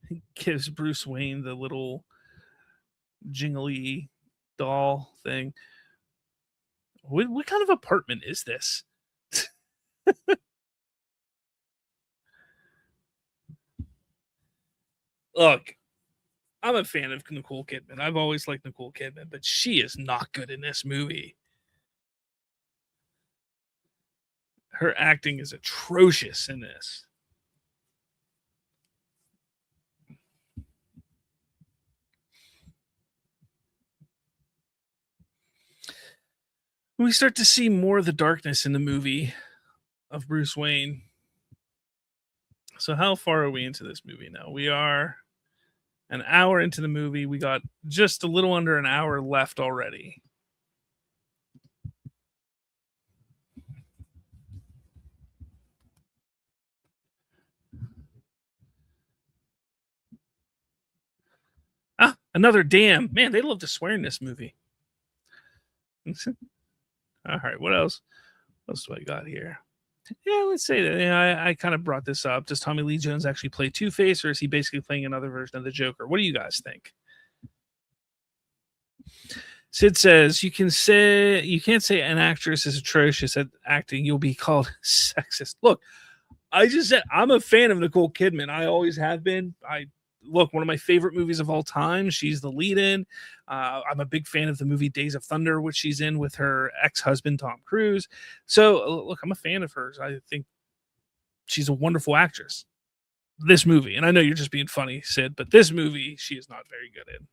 He gives Bruce Wayne the little jingly doll thing. What kind of apartment is this? Look, I'm a fan of Nicole Kidman. I've always liked Nicole Kidman, but she is not good in this movie. Her acting is atrocious in this. We start to see more of the darkness in the movie of Bruce Wayne. So, how far are we into this movie now? We are an hour into the movie. We got just a little under an hour left already. Ah, another damn. Man, they love to swear in this movie. All right, what else? What else do I got here? Yeah, let's say that. I kind of brought this up. Does Tommy Lee Jones actually play Two-Face, or is he basically playing another version of the Joker? What do you guys think? Sid says you can't say an actress is atrocious at acting. You'll be called sexist. Look, I just said I'm a fan of Nicole Kidman. I always have been. I look one of my favorite movies of all time. She's the lead in. I'm a big fan of the movie Days of Thunder, which she's in with her ex-husband Tom Cruise. So look, I'm a fan of hers. I think she's a wonderful actress. This movie, and I know you're just being funny, Sid, but this movie she is not very good in.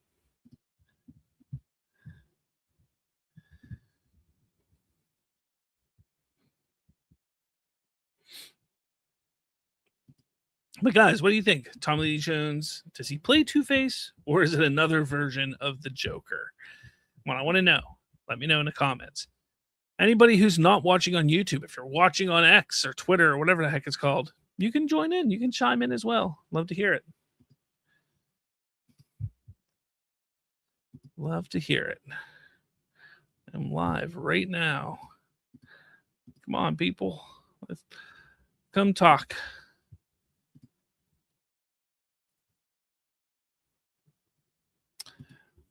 But guys, what do you think? Tommy Lee Jones, does he play Two-Face or is it another version of the Joker? Well, I want to know. Let me know in the comments. Anybody who's not watching on YouTube, if you're watching on X or Twitter or whatever the heck it's called, you can join in. You can chime in as well. Love to hear it. Love to hear it. I'm live right now. Come on, people. Let's come talk.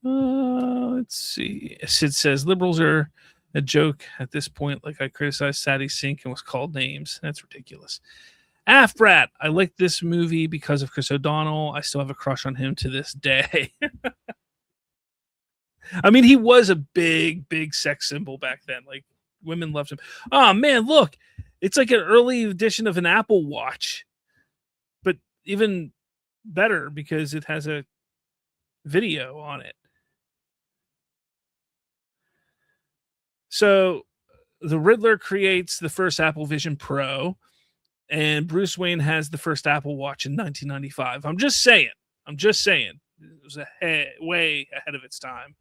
Let's see. Sid says liberals are a joke at this point. Like I criticized Sadie Sink and was called names. That's ridiculous. Brat, I like this movie because of Chris O'Donnell. I still have a crush on him to this day. I mean, he was a big, big sex symbol back then. Like women loved him. Oh man, look, it's like an early edition of an Apple Watch, but even better because it has a video on it. So the Riddler creates the first Apple Vision Pro, and Bruce Wayne has the first Apple Watch in 1995. I'm just saying. It was way ahead of its time.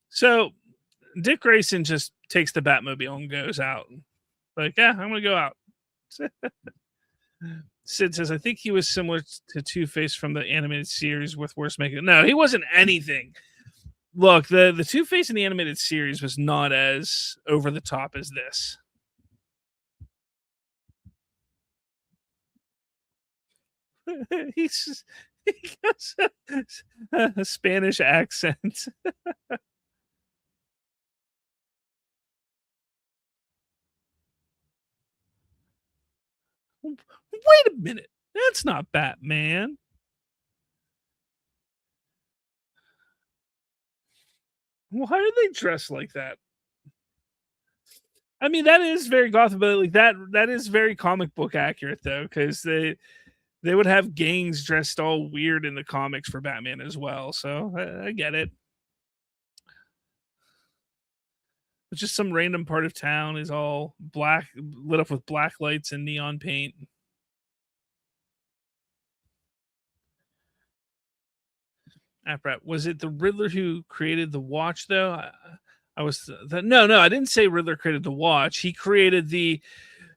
So Dick Grayson just takes the Batmobile and goes out. Like, yeah, I'm going to go out. Sid says, I think he was similar to Two-Face from the animated series with worse makeup. No, he wasn't anything. Look, the Two-Face in the animated series was not as over the top as this. He has a Spanish accent. Wait a minute. That's not Batman. Why are they dressed like that? I mean, that is very Gotham, but like that is very comic book accurate though, because they would have gangs dressed all weird in the comics for Batman as well. So I get it. It's just some random part of town is all black, lit up with black lights and neon paint. Was it the Riddler who created the watch though? I was no, I didn't say Riddler created the watch. He created the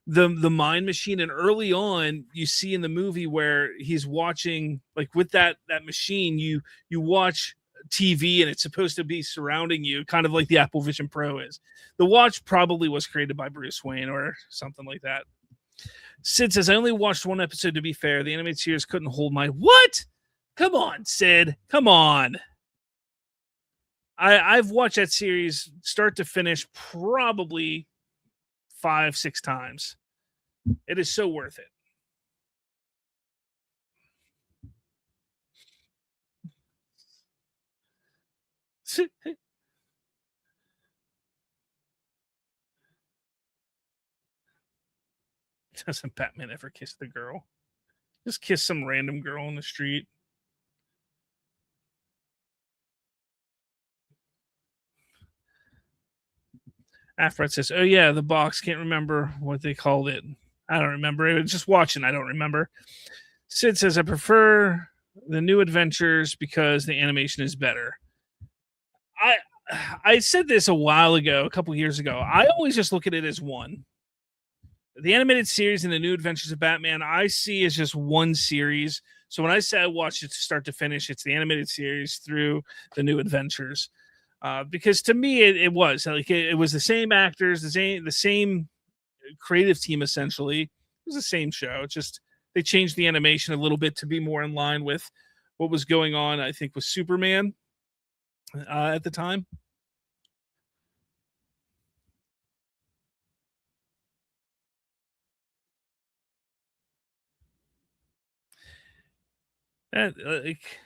mind machine, and early on you see in the movie where he's watching, like with that machine, you watch TV and it's supposed to be surrounding you, kind of like the Apple Vision Pro is. The watch probably was created by Bruce Wayne or something like that. Sid says, I only watched one episode to be fair. The animated series couldn't hold my what? Come on, Sid. Come on. I've watched that series start to finish probably 5, 6 times. It is so worth it. Doesn't Batman ever kiss the girl? Just kiss some random girl on the street. Afrat says, "Oh yeah, the box. Can't remember what they called it. I don't remember. It was just watching. I don't remember." Sid says, "I prefer the New Adventures because the animation is better." I I said this a while ago, a couple years ago. I always just look at it as one. The animated series and the New Adventures of Batman, I see as just one series. So when I say I watched it start to finish, it's the animated series through the New Adventures. Because to me, it was like it was the same actors, the same creative team essentially. It was the same show. It's just they changed the animation a little bit to be more in line with what was going on. I think with Superman at the time. Like,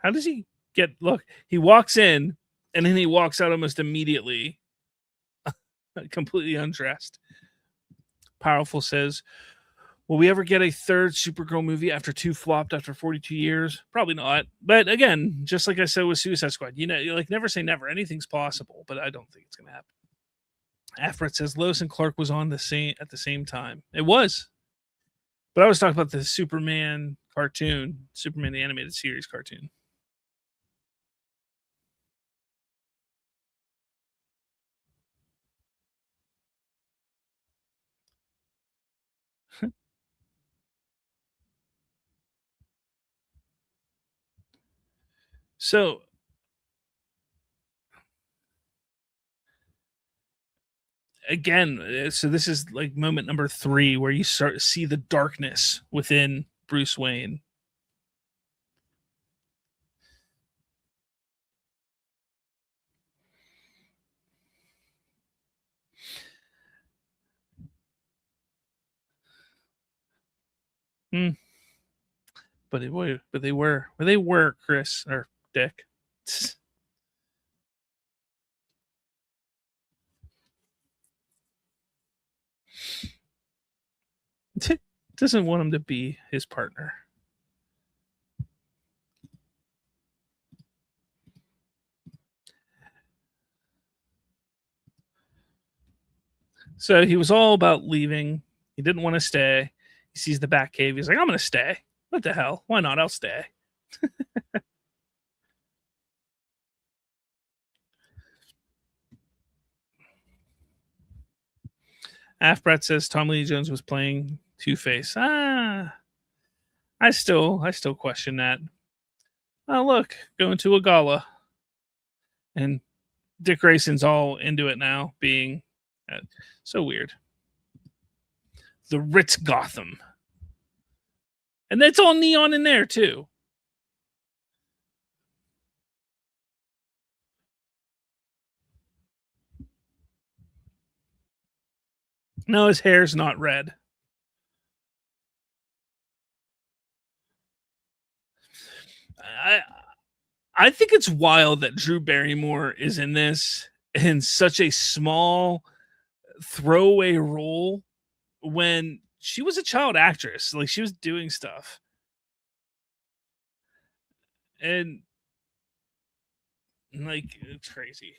how does he get? Look, he walks in and then he walks out almost immediately, completely undressed. Powerful says, "Will we ever get a third Supergirl movie after two flopped after 42 years? Probably not. But again, just like I said with Suicide Squad, you like never say never. Anything's possible, but I don't think it's going to happen." Afret says Lois and Clark was on the same at the same time. It was, but I was talking about the Superman cartoon, Superman the animated series cartoon. So again, so this is like moment number 3 where you start to see the darkness within Bruce Wayne. Hmm. But they were Chris or Dick. Doesn't want him to be his partner. So he was all about leaving. He didn't want to stay. He sees the Batcave. He's like, "I'm going to stay. What the hell? Why not? I'll stay." Afbrat says Tom Lee Jones was playing Two Face. I still question that. Oh look, going to a gala, and Dick Grayson's all into it now, being so weird. The Ritz Gotham, and that's all neon in there too. No, his hair's not red. I I think it's wild that Drew Barrymore is in this in such a small throwaway role when she was a child actress. Like she was doing stuff. And like it's crazy.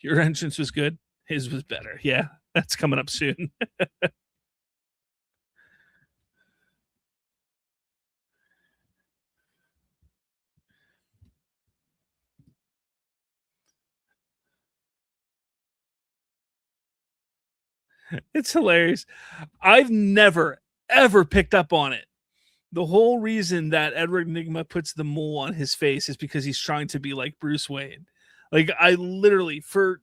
Your entrance was good. His was better. Yeah, that's coming up soon. It's hilarious. I've never ever picked up on it. The whole reason that Edward Nigma puts the mole on his face is because he's trying to be like Bruce Wayne. Like I literally for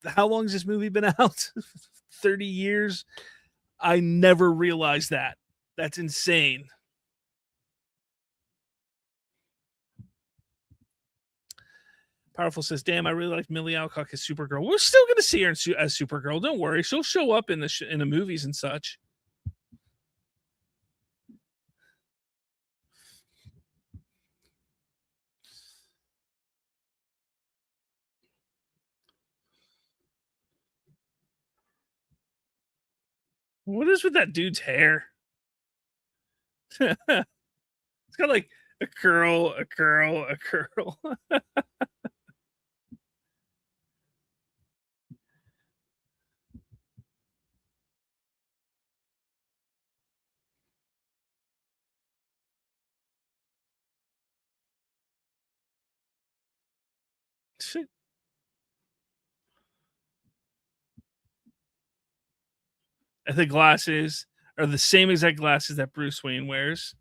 how long has this movie been out? 30 years. I never realized that. That's insane. Powerful says, "Damn, I really like Millie Alcock as Supergirl. We're still going to see her as Supergirl. Don't worry, she'll show up in the movies and such." What is with that dude's hair? It's got like a curl, a curl, a curl. The glasses are the same exact glasses that Bruce Wayne wears.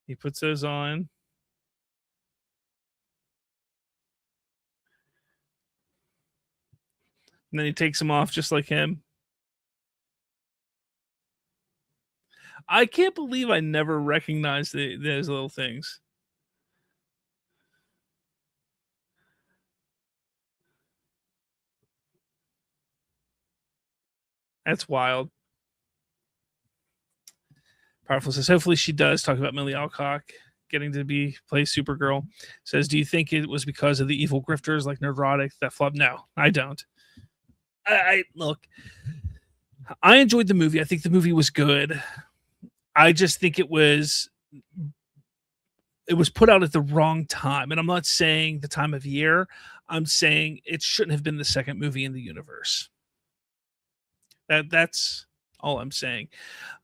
He puts those on. And then he takes them off just like him. I can't believe I never recognized those little things. That's wild. Powerful says, hopefully she does talk about Millie Alcock getting to be play Supergirl. Says, do you think it was because of the evil grifters like Neurotic that flop? No, I don't. I look, I enjoyed the movie. I think the movie was good. I just think it was put out at the wrong time. And I'm not saying the time of year. I'm saying it shouldn't have been the second movie in the universe. That's all I'm saying.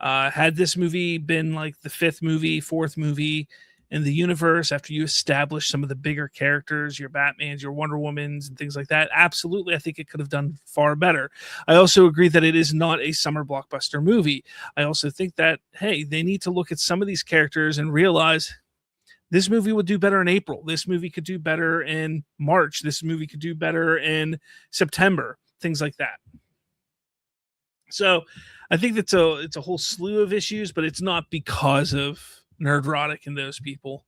Had this movie been like the fifth movie, fourth movie in the universe after you establish some of the bigger characters, your Batmans, your Wonder Womans, and things like that, absolutely, I think it could have done far better. I also agree that it is not a summer blockbuster movie. I also think that, hey, they need to look at some of these characters and realize this movie would do better in April. This movie could do better in March. This movie could do better in September, things like that. So I think it's a whole slew of issues, but it's not because of Nerdrotic and those people.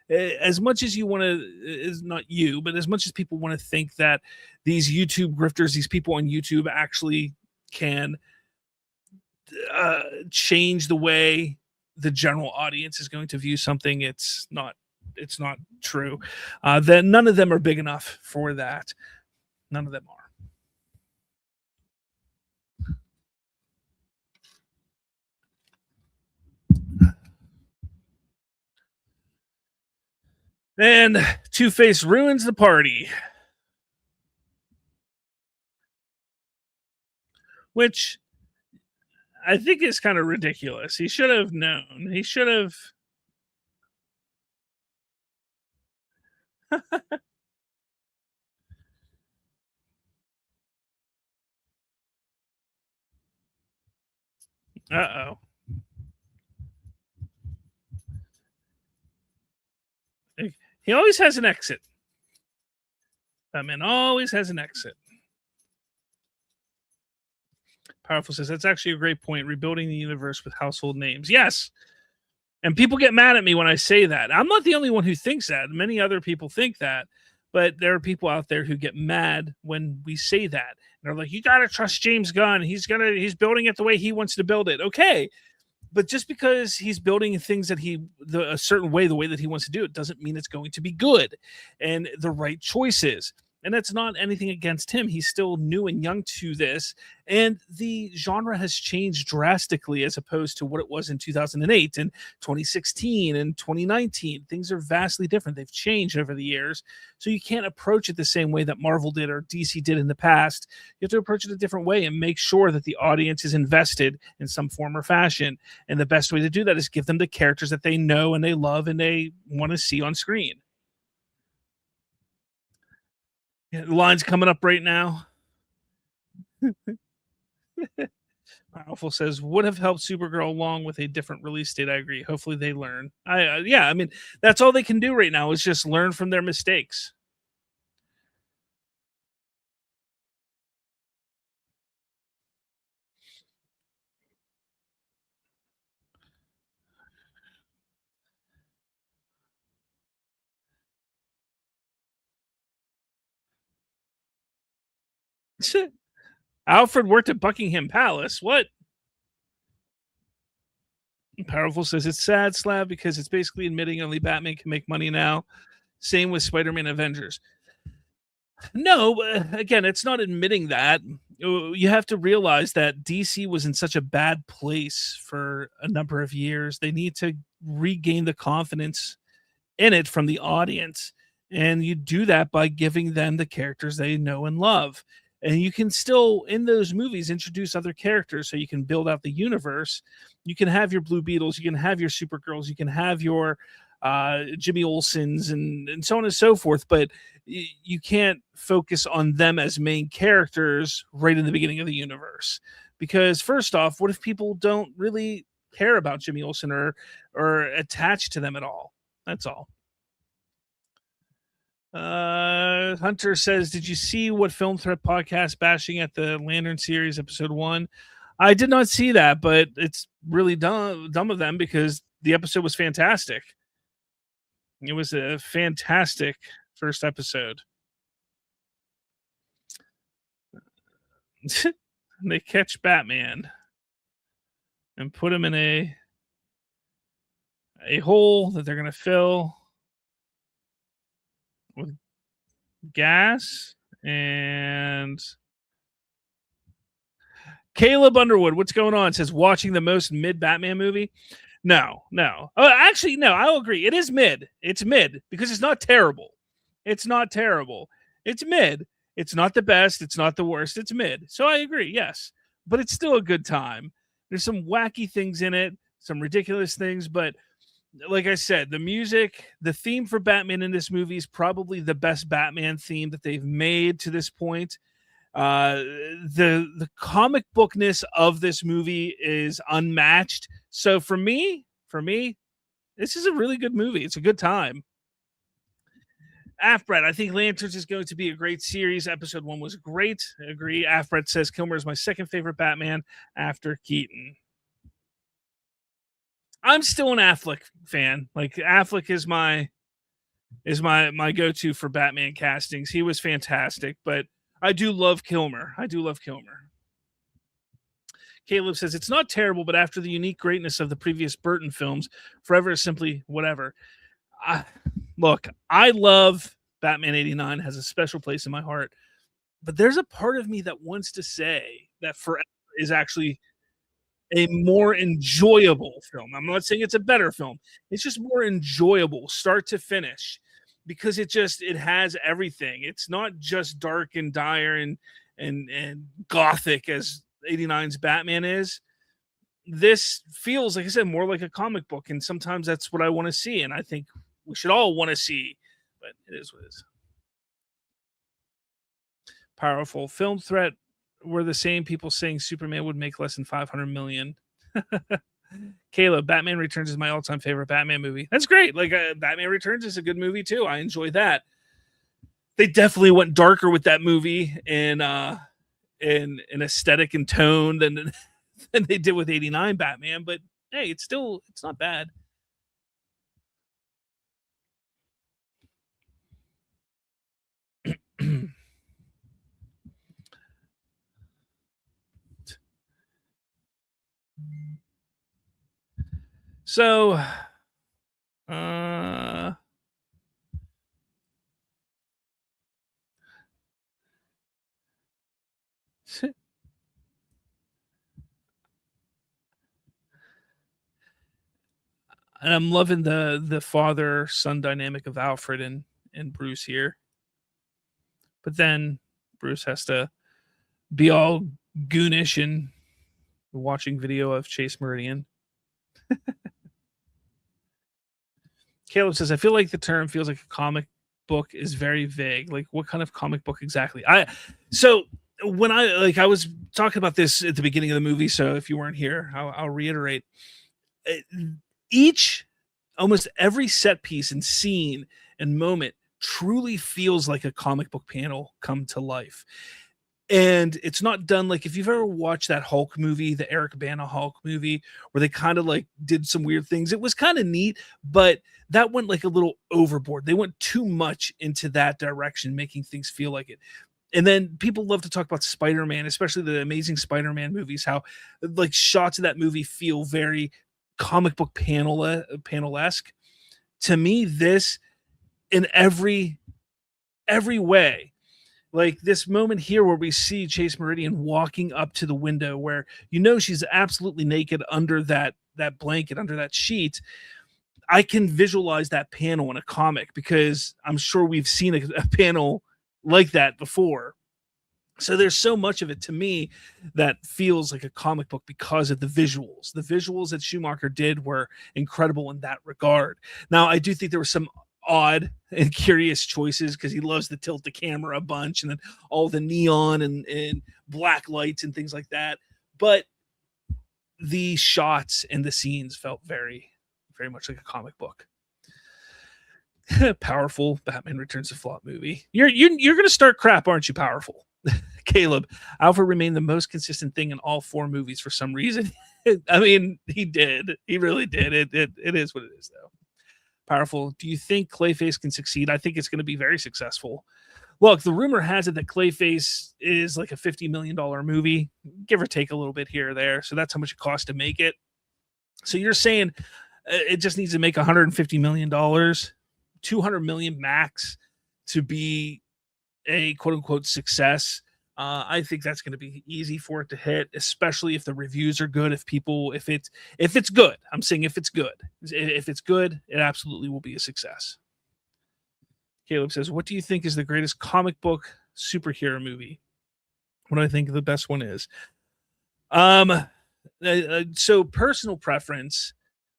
As much as you want to, is not you, but as much as people want to think that these YouTube grifters, these people on YouTube actually can change the way the general audience is going to view something, it's not. It's not true. That none of them are big enough for that. None of them are. And Two Face ruins the party, which I think is kind of ridiculous. He should have known. He should have. Uh oh. He always has an exit. That man always has an exit. Powerful says that's actually a great point. Rebuilding the universe with household names. Yes. And people get mad at me when I say that. I'm not the only one who thinks that. Many other people think that. But there are people out there who get mad when we say that. And they're like, you gotta trust James Gunn. He's building it the way he wants to build it. Okay. But just because he's building things that a certain way, the way that he wants to do it, doesn't mean it's going to be good and the right choices. And that's not anything against him. He's still new and young to this. And the genre has changed drastically as opposed to what it was in 2008 and 2016 and 2019. Things are vastly different. They've changed over the years. So you can't approach it the same way that Marvel did or DC did in the past. You have to approach it a different way and make sure that the audience is invested in some form or fashion. And the best way to do that is give them the characters that they know and they love and they want to see on screen. Yeah, the line's coming up right now. Powerful says would have helped Supergirl along with a different release date. I agree. Hopefully they learn. Yeah, I mean that's all they can do right now is just learn from their mistakes. Alfred worked at Buckingham Palace. What? Powerful says it's sad, Slab, because it's basically admitting only Batman can make money now. Same with Spider-Man Avengers. No, again, it's not admitting that. You have to realize that DC was in such a bad place for a number of years. They need to regain the confidence in it from the audience. And you do that by giving them the characters they know and love. And you can still, in those movies, introduce other characters so you can build out the universe. You can have your Blue Beetles, you can have your Supergirls, you can have your Jimmy Olsens, and so on and so forth. But you can't focus on them as main characters right in the beginning of the universe. Because, first off, what if people don't really care about Jimmy Olsen or attach to them at all? That's all. Hunter says, did you see what Film Threat podcast bashing at the Lantern series episode 1? I did not see that, but it's really dumb of them because the episode was fantastic. It was a fantastic first episode. They catch Batman and put him in a hole that they're going to fill with gas. And Caleb Underwood, what's going on? Says watching the most mid Batman movie. No. Actually, no, I'll agree. It is mid. It's mid because it's not terrible. It's not terrible. It's mid. It's not the best. It's not the worst. It's mid. So I agree. Yes, but it's still a good time. There's some wacky things in it, some ridiculous things, but like I said, the music, the theme for Batman in this movie is probably the best Batman theme that they've made to this point. The comic bookness of this movie is unmatched. So for me, this is a really good movie. It's a good time. Afbret, I think Lanterns is going to be a great series. Episode 1 was great. I agree. Afbret says Kilmer is my second favorite Batman after Keaton. I'm still an Affleck fan. Like Affleck is my go-to for Batman castings. He was fantastic, but I do love Kilmer. Caleb says it's not terrible, but after the unique greatness of the previous Burton films, Forever is simply whatever. Look, I love Batman 89, has a special place in my heart, but there's a part of me that wants to say that Forever is actually a more enjoyable film. I'm not saying it's a better film. It's just more enjoyable start to finish because it has everything. It's not just dark and dire and gothic as 89's Batman is. This feels, like I said, more like a comic book, and sometimes that's what I want to see, and I think we should all want to see, but it is what it is. Powerful. Film Threat were the same people saying Superman would make less than 500 million. Caleb, Batman Returns is my all-time favorite Batman movie. That's great. Like Batman Returns is a good movie too. I enjoy that. They definitely went darker with that movie in aesthetic and tone than they did with 89 Batman, but hey, it's not bad. So, and I'm loving the father son dynamic of Alfred and Bruce here. But then Bruce has to be all goonish and watching video of Chase Meridian. Caleb says, I feel like the term feels like a comic book is very vague. Like what kind of comic book exactly? So when I was talking about this at the beginning of the movie, so if you weren't here, I'll reiterate. Almost every set piece and scene and moment truly feels like a comic book panel come to life. And it's not done like if you've ever watched that Hulk movie, the Eric Bana Hulk movie, where they kind of like did some weird things. It was kind of neat, but that went like a little overboard. They went too much into that direction, making things feel like it. And then people love to talk about Spider-Man, especially the Amazing Spider-Man movies, how like shots of that movie feel very comic book panel-esque. To me, this in every way, like this moment here where we see Chase Meridian walking up to the window where she's absolutely naked under that blanket, under that sheet. I can visualize that panel in a comic because I'm sure we've seen a panel like that before. So there's so much of it to me that feels like a comic book because of the visuals. The visuals that Schumacher did were incredible in that regard. Now, I do think there were some odd and curious choices because he loves to tilt the camera a bunch and then all the neon and black lights and things like that. But the shots and the scenes felt very, very much like a comic book. Powerful Batman Returns to Flop movie. You're going to start crap, aren't you, Powerful? Caleb, Alfred remained the most consistent thing in all 4 movies for some reason. I mean, he did. He really did. It is what it is, though. Powerful. Do you think Clayface can succeed? I think it's going to be very successful. Look, the rumor has it that Clayface is like a $50 million movie, give or take a little bit here or there. So that's how much it costs to make it. So you're saying it just needs to make $150 million, $200 million max to be a quote unquote success. I think that's going to be easy for it to hit, especially if the reviews are good. If it's good, I'm saying if it's good, it absolutely will be a success. Caleb says, what do you think is the greatest comic book superhero movie? What do I think the best one is? So personal preference,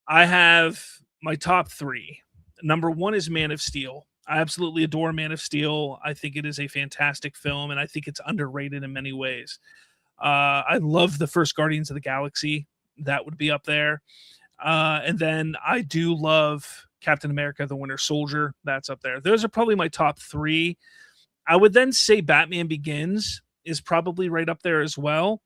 I have my top 3. Number 1 is Man of Steel. I absolutely adore Man of Steel. I think it is a fantastic film, and I think it's underrated in many ways. I love the first Guardians of the Galaxy. That would be up there. And then I do love Captain America, the Winter Soldier. That's up there. Those are probably my top 3. I would then say Batman Begins is probably right up there as well.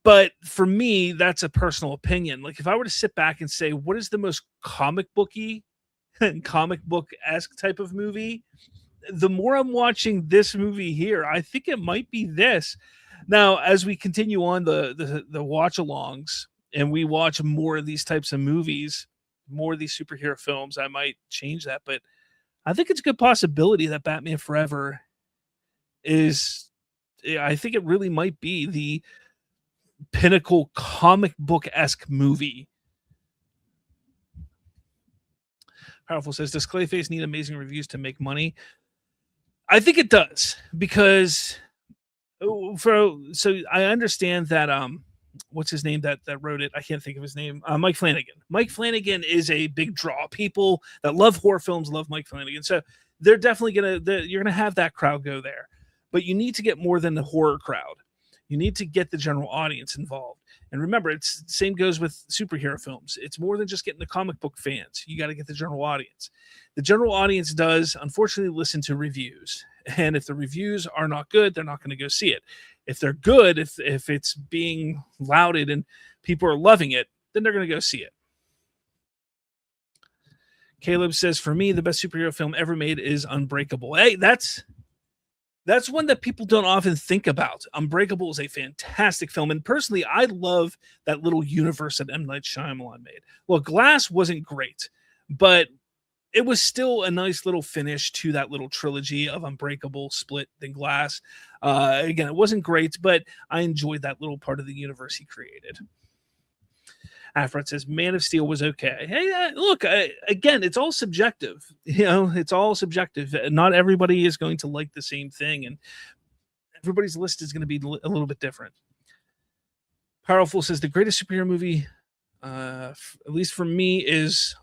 But for me, that's a personal opinion. Like if I were to sit back and say, what is the most comic booky and comic book-esque type of movie, the more I'm watching this movie here, I think it might be this. Now, as we continue on the watch-alongs and we watch more of these types of movies, more of these superhero films, I might change that. But I think it's a good possibility that Batman Forever is, I think it really might be the pinnacle comic book-esque movie. Powerful says, does Clayface need amazing reviews to make money? I think it does, because so I understand that what's his name that wrote it? I can't think of his name. Mike Flanagan. Mike Flanagan is a big draw. People that love horror films love Mike Flanagan. So they're definitely you're gonna have that crowd go there. But you need to get more than the horror crowd. You need to get the general audience involved. And remember, it's the same goes with superhero films. It's more than just getting the comic book fans. You got to get the general audience. The general audience does, unfortunately, listen to reviews. And if the reviews are not good, they're not going to go see it. If they're good, if it's being lauded and people are loving it, then they're going to go see it. Caleb says, for me, the best superhero film ever made is Unbreakable. Hey, that's one that people don't often think about. Unbreakable is a fantastic film. And personally, I love that little universe that M. Night Shyamalan made. Well, Glass wasn't great, but it was still a nice little finish to that little trilogy of Unbreakable, Split, then Glass. Again, it wasn't great, but I enjoyed that little part of the universe he created. Afrat says, Man of Steel was okay. Hey, look, again, it's all subjective. It's all subjective. Not everybody is going to like the same thing, and everybody's list is going to be a little bit different. Powerful says, the greatest superhero movie, at least for me, is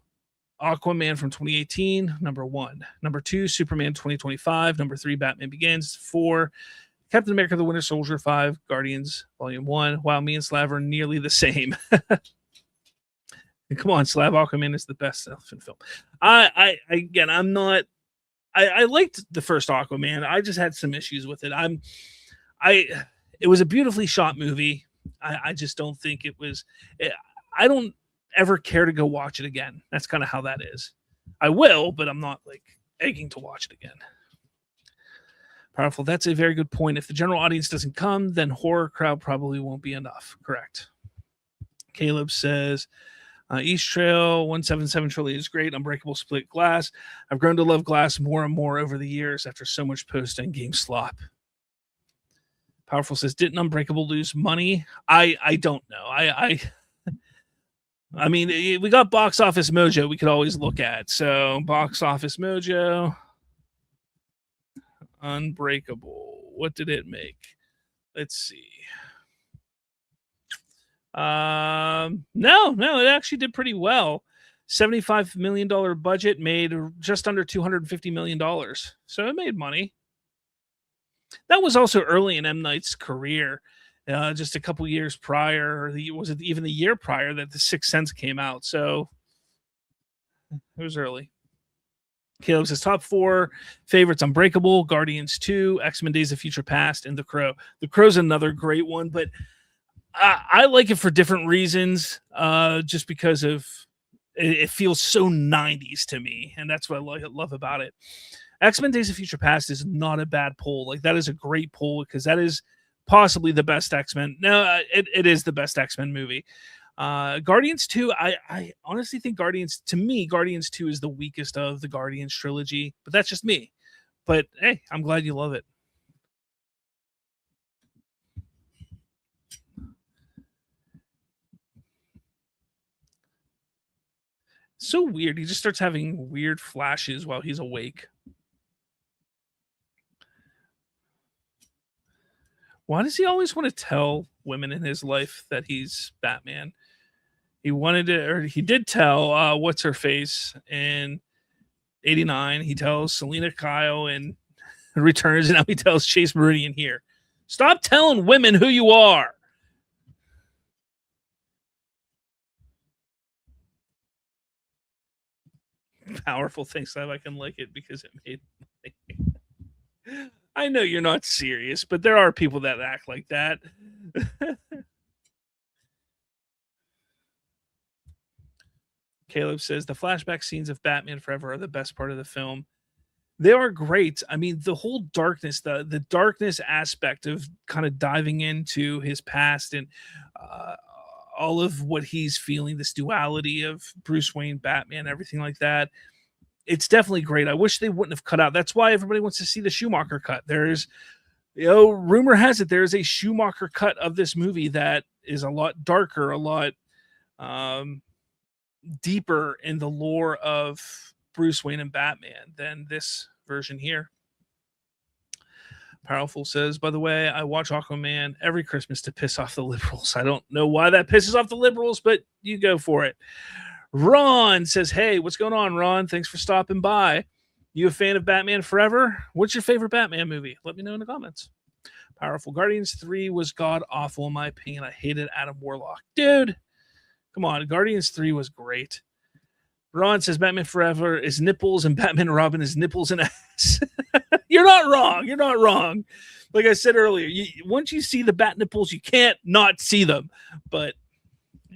Aquaman from 2018, number 1. Number 2, Superman 2025. Number 3, Batman Begins. 4, Captain America, the Winter Soldier. 5, Guardians, Volume 1. Wow, me and Slav are nearly the same. Come on, Slav, Aquaman is the best elephant film. I liked the first Aquaman. I just had some issues with it. It was a beautifully shot movie. I just don't think it was. I don't ever care to go watch it again. That's kind of how that is. I will, but I'm not like egging to watch it again. Powerful. That's a very good point. If the general audience doesn't come, then horror crowd probably won't be enough. Correct. Caleb says, East Trail 177 Trilogy is great. Unbreakable Split Glass. I've grown to love Glass more and more over the years after so much post and game slop. Powerful says, didn't Unbreakable lose money? I don't know. I mean, we got Box Office Mojo we could always look at. So Box Office Mojo, Unbreakable. What did it make? Let's see. No, it actually did pretty well. $75 million budget made just under $250 million. So it made money. That was also early in M. Night's career. Just a couple years prior, or was it even the year prior that The Sixth Sense came out? So it was early. Caleb says top 4 favorites: Unbreakable, Guardians 2, X-Men Days of Future Past, and The Crow. The Crow's another great one, but I like it for different reasons. Just because of it feels so 90s to me, and that's what I love about it. X-Men Days of Future Past is not a bad poll. Like, that is a great poll because that is possibly the best X-Men. No, it is the best X-Men movie. Guardians 2, I honestly think Guardians 2 is the weakest of the Guardians trilogy, but that's just me. But hey, I'm glad you love it. So weird. He just starts having weird flashes while he's awake. Why does he always want to tell women in his life that he's Batman? He wanted to, or he did tell what's her face in '89. He tells Selena Kyle in Returns, and now he tells Chase Meridian here. Stop telling women who you are. Powerful things that I can like it because it made. I know you're not serious, but there are people that act like that. Caleb says the flashback scenes of Batman Forever are the best part of the film. They are great. I mean, the whole darkness, the darkness aspect of kind of diving into his past and uh, all of what he's feeling, this duality of Bruce Wayne, Batman, everything like that. It's definitely great. I wish they wouldn't have cut out. That's why everybody wants to see the Schumacher cut. There's, rumor has it there's a Schumacher cut of this movie that is a lot darker, a lot um, deeper in the lore of Bruce Wayne and Batman than this version here. Powerful says, by the way, I watch Aquaman every Christmas to piss off the liberals. I don't know why that pisses off the liberals, but you go for it. Ron says, hey, what's going on, Ron? Thanks for stopping by. You a fan of Batman Forever? What's your favorite Batman movie? Let me know in the comments. Powerful. Guardians 3 was god awful in my opinion. I hated Adam Warlock. Dude, come on. Guardians 3 was great. Ron says Batman Forever is nipples and Batman and Robin is nipples and ass. You're not wrong. You're not wrong. Like I said earlier, once you see the bat nipples, you can't not see them. But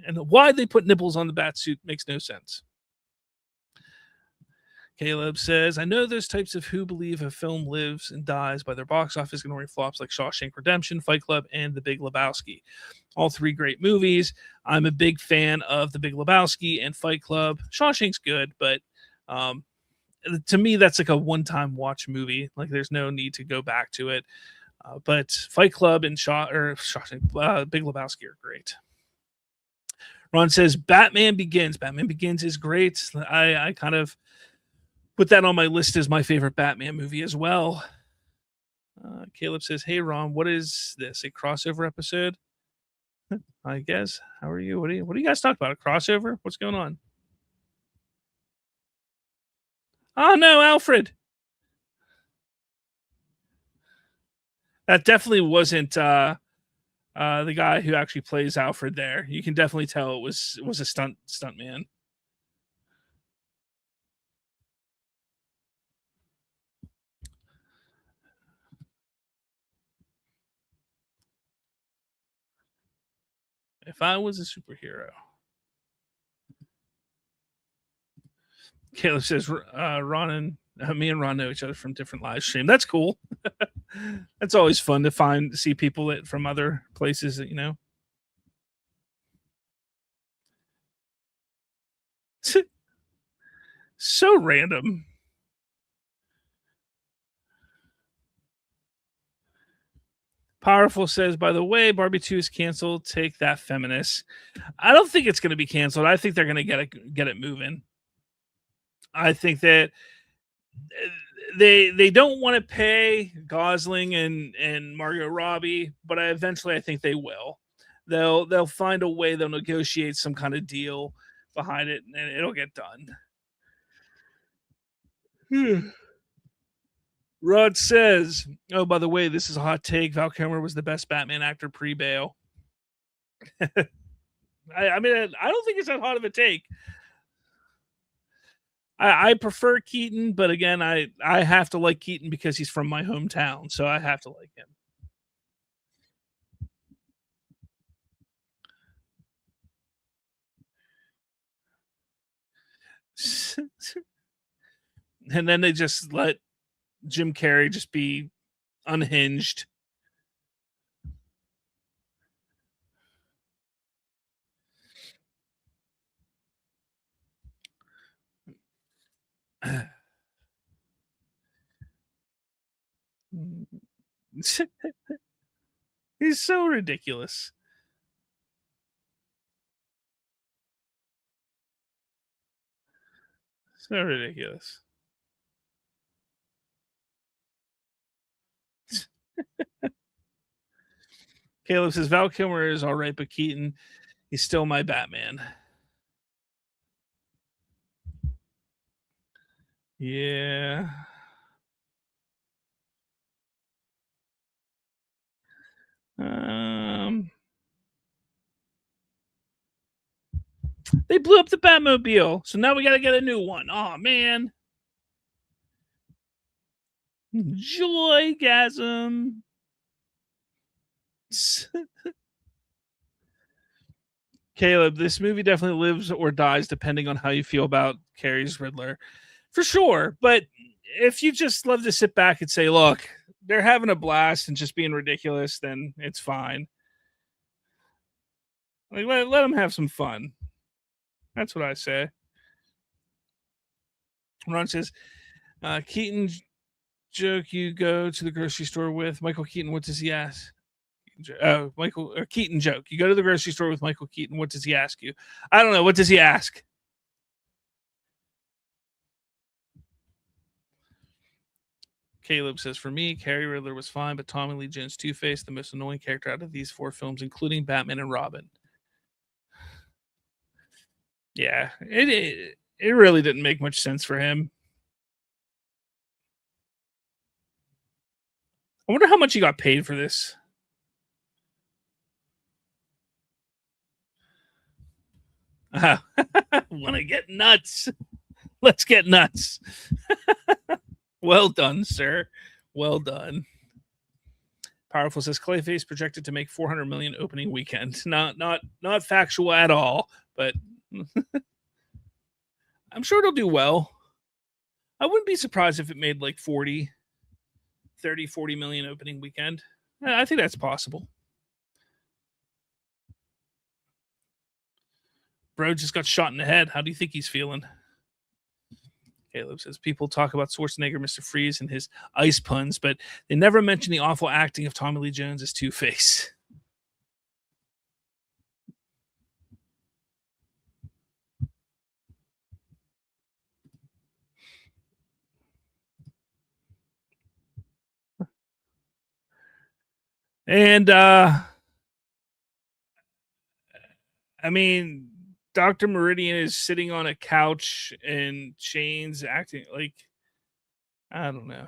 and why they put nipples on the bat suit makes no sense. Caleb says, I know those types of who believe a film lives and dies by their box office ignoring flops like Shawshank Redemption, Fight Club, and The Big Lebowski. All 3 great movies. I'm a big fan of The Big Lebowski and Fight Club. Shawshank's good, but to me, that's like a one-time watch movie. Like, there's no need to go back to it. But Fight Club and Shawshank, Big Lebowski are great. Ron says Batman Begins. Batman Begins is great. I kind of put that on my list as my favorite Batman movie as well. Caleb says, hey, Ron, what is this? A crossover episode? I guess. How are you? What do you guys talk about? A crossover? What's going on? Oh, no, Alfred. That definitely wasn't the guy who actually plays Alfred there. You can definitely tell it was a stunt man. If I was a superhero. Caleb says Ron and Me and Ron know each other from different live stream. That's cool. That's always fun to see people that from other places that you know. So random. Powerful says, by the way, Barbie 2 is canceled. Take that, feminist. I don't think it's going to be canceled. I think they're going to get it moving. I think that they don't want to pay Gosling and Margot Robbie, but I think they will. They'll find a way. They'll negotiate some kind of deal behind it, and it'll get done. Rod says, "Oh, by the way, this is a hot take. Val Kilmer was the best Batman actor pre-Bale." I mean, I don't think it's that hot of a take. I prefer Keaton, but again, I have to like Keaton because he's from my hometown, so I have to like him. And then they just let Jim Carrey just be unhinged. He's so ridiculous. So ridiculous. Caleb says Val Kilmer is all right, but Keaton, he's still my Batman. Yeah. They blew up the Batmobile, so now we got to get a new one. Oh man. Joygasm. Caleb, this movie definitely lives or dies depending on how you feel about Carrie's Riddler. For sure. But if you just love to sit back and say, look, they're having a blast and just being ridiculous, then it's fine. Like, let them have some fun. That's what I say. Ron says, Keaton joke you go to the grocery store with Michael Keaton. What does he ask? Michael or Keaton joke. You go to the grocery store with Michael Keaton. What does he ask you? I don't know. What does he ask? Caleb says, for me, Carrie Riddler was fine, but Tommy Lee Jones Two-Face, the most annoying character out of these 4 films, including Batman and Robin. Yeah, it really didn't make much sense for him. I wonder how much he got paid for this. Want to get nuts? Let's get nuts. Well done, sir. Well done. Powerful says Clayface projected to make 400 million opening weekend. Not factual at all, but I'm sure it'll do well. I wouldn't be surprised if it made like 40 million opening weekend. I think that's possible. Bro just got shot in the head. How do you think he's feeling? Caleb says people talk about Schwarzenegger, Mr. Freeze, and his ice puns, but they never mention the awful acting of Tommy Lee Jones as Two-Face. And I mean, Dr. Meridian is sitting on a couch in chains acting like I don't know.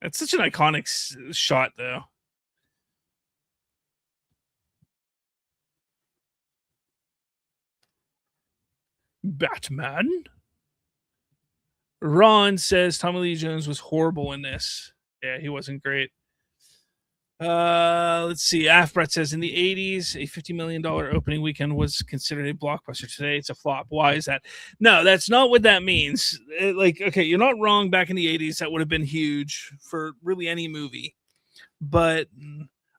It's such an iconic shot though. Batman. Ron says Tommy Lee Jones was horrible in this. Yeah, he wasn't great. Let's see. Afbret says in the 80s, a $50 million opening weekend was considered a blockbuster. Today, it's a flop. Why is that? No, that's not what that means. Like, okay, you're not wrong. Back in the 80s, that would have been huge for really any movie, but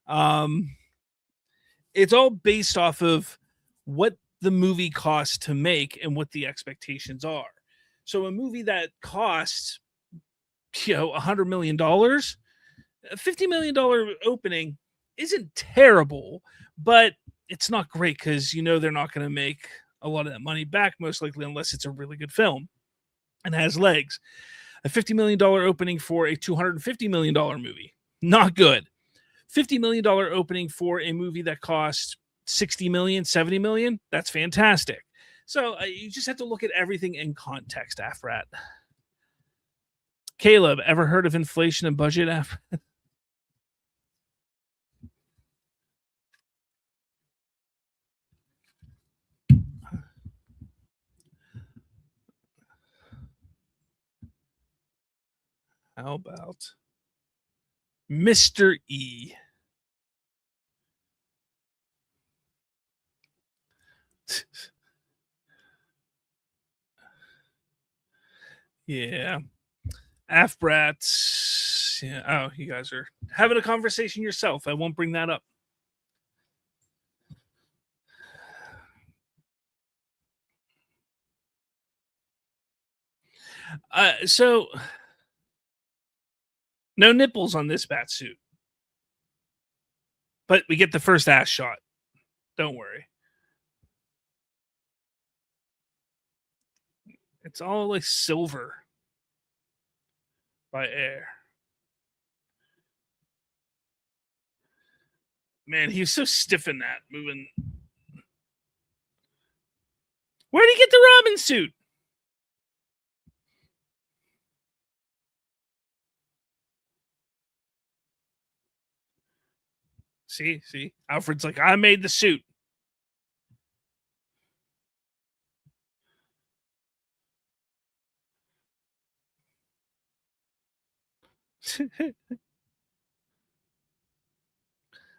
um, it's all based off of what the movie costs to make and what the expectations are. So, a movie that costs, $100 million, a $50 million opening isn't terrible, but it's not great because they're not going to make a lot of that money back, most likely, unless it's a really good film and has legs. A $50 million opening for a $250 million movie, not good. $50 million opening for a movie that cost 60 million, 70 million, that's fantastic. So you just have to look at everything in context, Afrat. Caleb, ever heard of inflation and budget, Afrat? How about Mr. E? Yeah. Afbrats. Yeah. Oh, you guys are having a conversation yourself. I won't bring that up. So no nipples on this bat suit, but we get the first ass shot. Don't worry. It's all like silver by air. Man, he was so stiff in that moving. Where did he get the Robin suit? See, Alfred's like, I made the suit.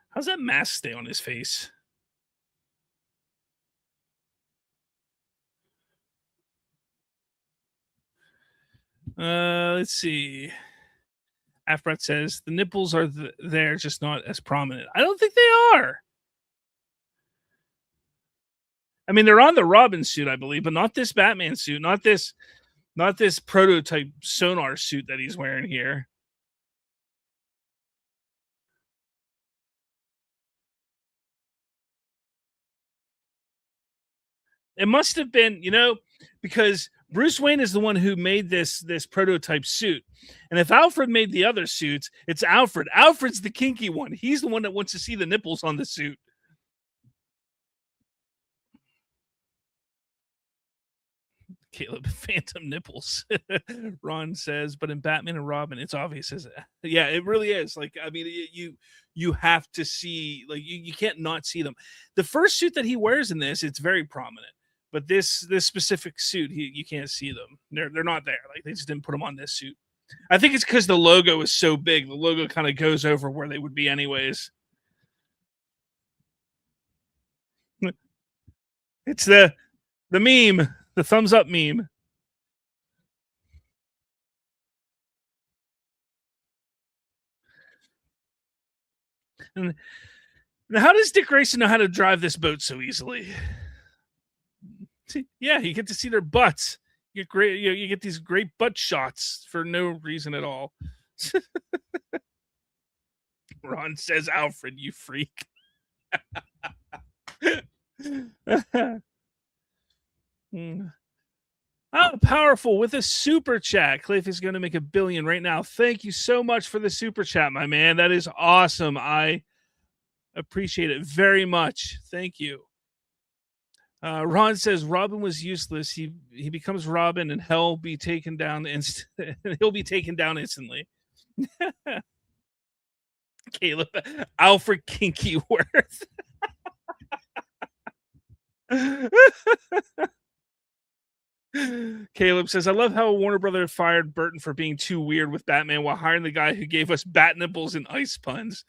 How's that mask stay on his face? Let's see. Afbret says the nipples are there, just not as prominent. I don't think they are. I mean, they're on the Robin suit, I believe, but not this Batman suit, not this prototype sonar suit that he's wearing here. It must have been, because Bruce Wayne is the one who made this prototype suit. And if Alfred made the other suits, it's Alfred. Alfred's the kinky one. He's the one that wants to see the nipples on the suit. Caleb, phantom nipples. Ron says, but in Batman and Robin, it's obvious, is it? Yeah, it really is. Like, I mean, you have to see, like, you can't not see them. The first suit that he wears in this, it's very prominent. But this specific suit, you can't see them. They're not there. Like, they just didn't put them on this suit. I think it's because the logo is so big. The logo kind of goes over where they would be anyways. It's the meme, the thumbs up meme. And how does Dick Grayson know how to drive this boat so easily? Yeah, you get to see their butts. You get great. You get these great butt shots for no reason at all. Ron says, "Alfred, you freak." Oh, powerful with a super chat. Cliff is going to make $1 billion right now. Thank you so much for the super chat, my man. That is awesome. I appreciate it very much. Thank you. Ron says Robin was useless. He becomes Robin, and he'll be taken down he'll be taken down instantly. Caleb, Alfred Kinkyworth. Caleb says, I love how Warner Brother fired Burton for being too weird with Batman while hiring the guy who gave us bat nipples and ice puns.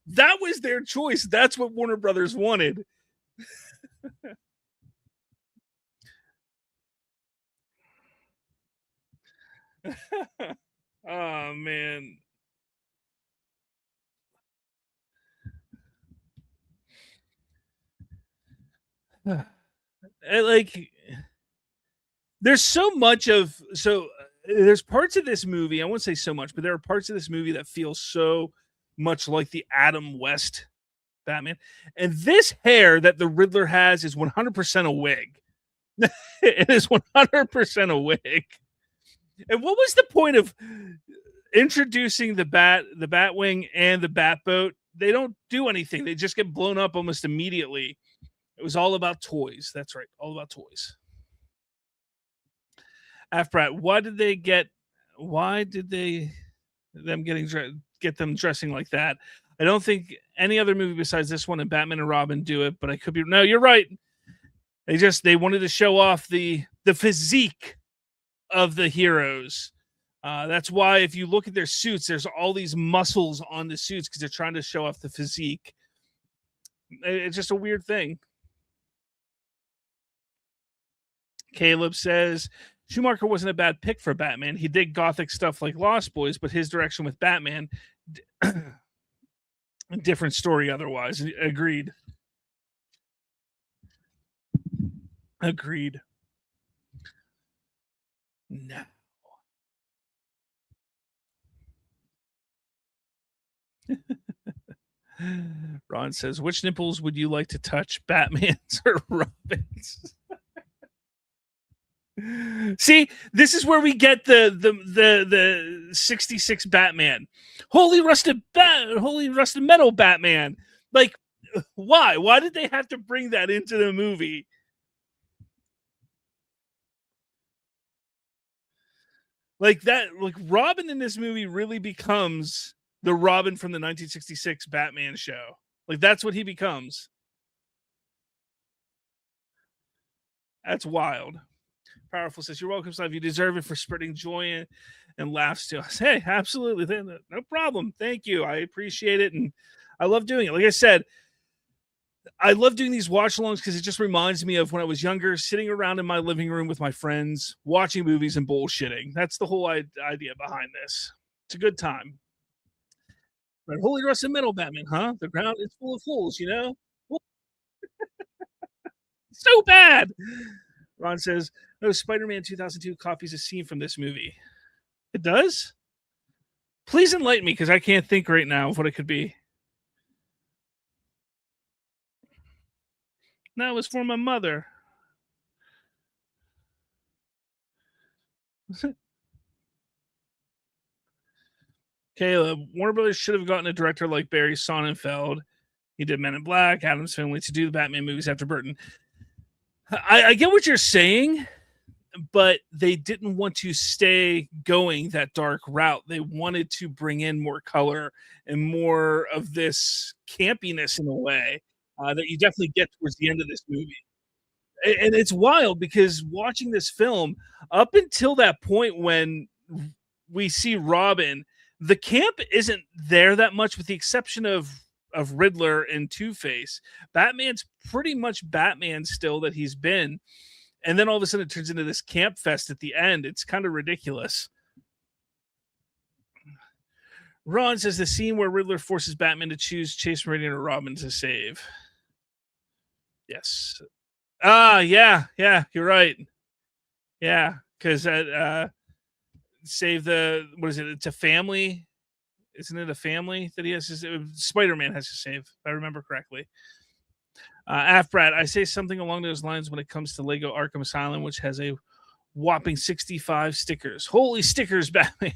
That was their choice. That's what Warner Brothers wanted. Oh man. Like there's so much of there's parts of this movie, I won't say so much, but there are parts of this movie that feel so much like the Adam West Batman. And this hair that the Riddler has is 100% a wig. It is 100% a wig. And what was the point of introducing the Batwing and the Batboat? They don't do anything. They just get blown up almost immediately. It was all about toys. That's right, all about toys. After why did they get? Why did they them get them dressing like that? I don't think any other movie besides this one and Batman and Robin do it, but I could be. No, you're right. They wanted to show off the physique of the heroes. That's why if you look at their suits, there's all these muscles on the suits because they're trying to show off the physique. It's just a weird thing. Caleb says Schumacher wasn't a bad pick for Batman. He did gothic stuff like Lost Boys, but his direction with Batman, different story otherwise. Agreed. Agreed. No. Ron says, which nipples would you like to touch, Batman's or Robin's? See, this is where we get the 66 Batman. Holy rusted metal Batman. Like, why? Why did they have to bring that into the movie? Like that, like Robin in this movie really becomes the Robin from the 1966 Batman show. Like that's what he becomes. That's wild. Powerful says, you're welcome, Slav. You deserve it for spreading joy and laughs to us. Hey, absolutely. No problem. Thank you. I appreciate it. And I love doing it. Like I said, I love doing these watch alongs because it just reminds me of when I was younger, sitting around in my living room with my friends, watching movies and bullshitting. That's the whole idea behind this. It's a good time. But holy rusted metal Batman, huh? The ground is full of fools, you know? So bad. Ron says, no, Spider-Man 2002 copies a scene from this movie. It does? Please enlighten me because I can't think right now of what it could be. No, it was for my mother. Caleb, Warner Brothers should have gotten a director like Barry Sonnenfeld. He did Men in Black, Addams Family to do the Batman movies after Burton. I get what you're saying, but they didn't want to stay going that dark route. They wanted to bring in more color and more of this campiness in a way that you definitely get towards the end of this movie. And it's wild because watching this film up until that point when we see Robin, the camp isn't there that much, with the exception of Riddler and Two-Face. Batman's pretty much Batman still that he's been, and then all of a sudden it turns into this camp fest at the end. It's kind of ridiculous. Ron says the scene where Riddler forces Batman to choose Chase Meridian or Robin to save. Yes. Yeah, you're right. Yeah, because save the, what is it? It's a family. Isn't it a family that he has to, Spider-Man has to save, if I remember correctly. Brad, I say something along those lines when it comes to Lego Arkham Asylum, which has a whopping 65 stickers. Holy stickers, Batman.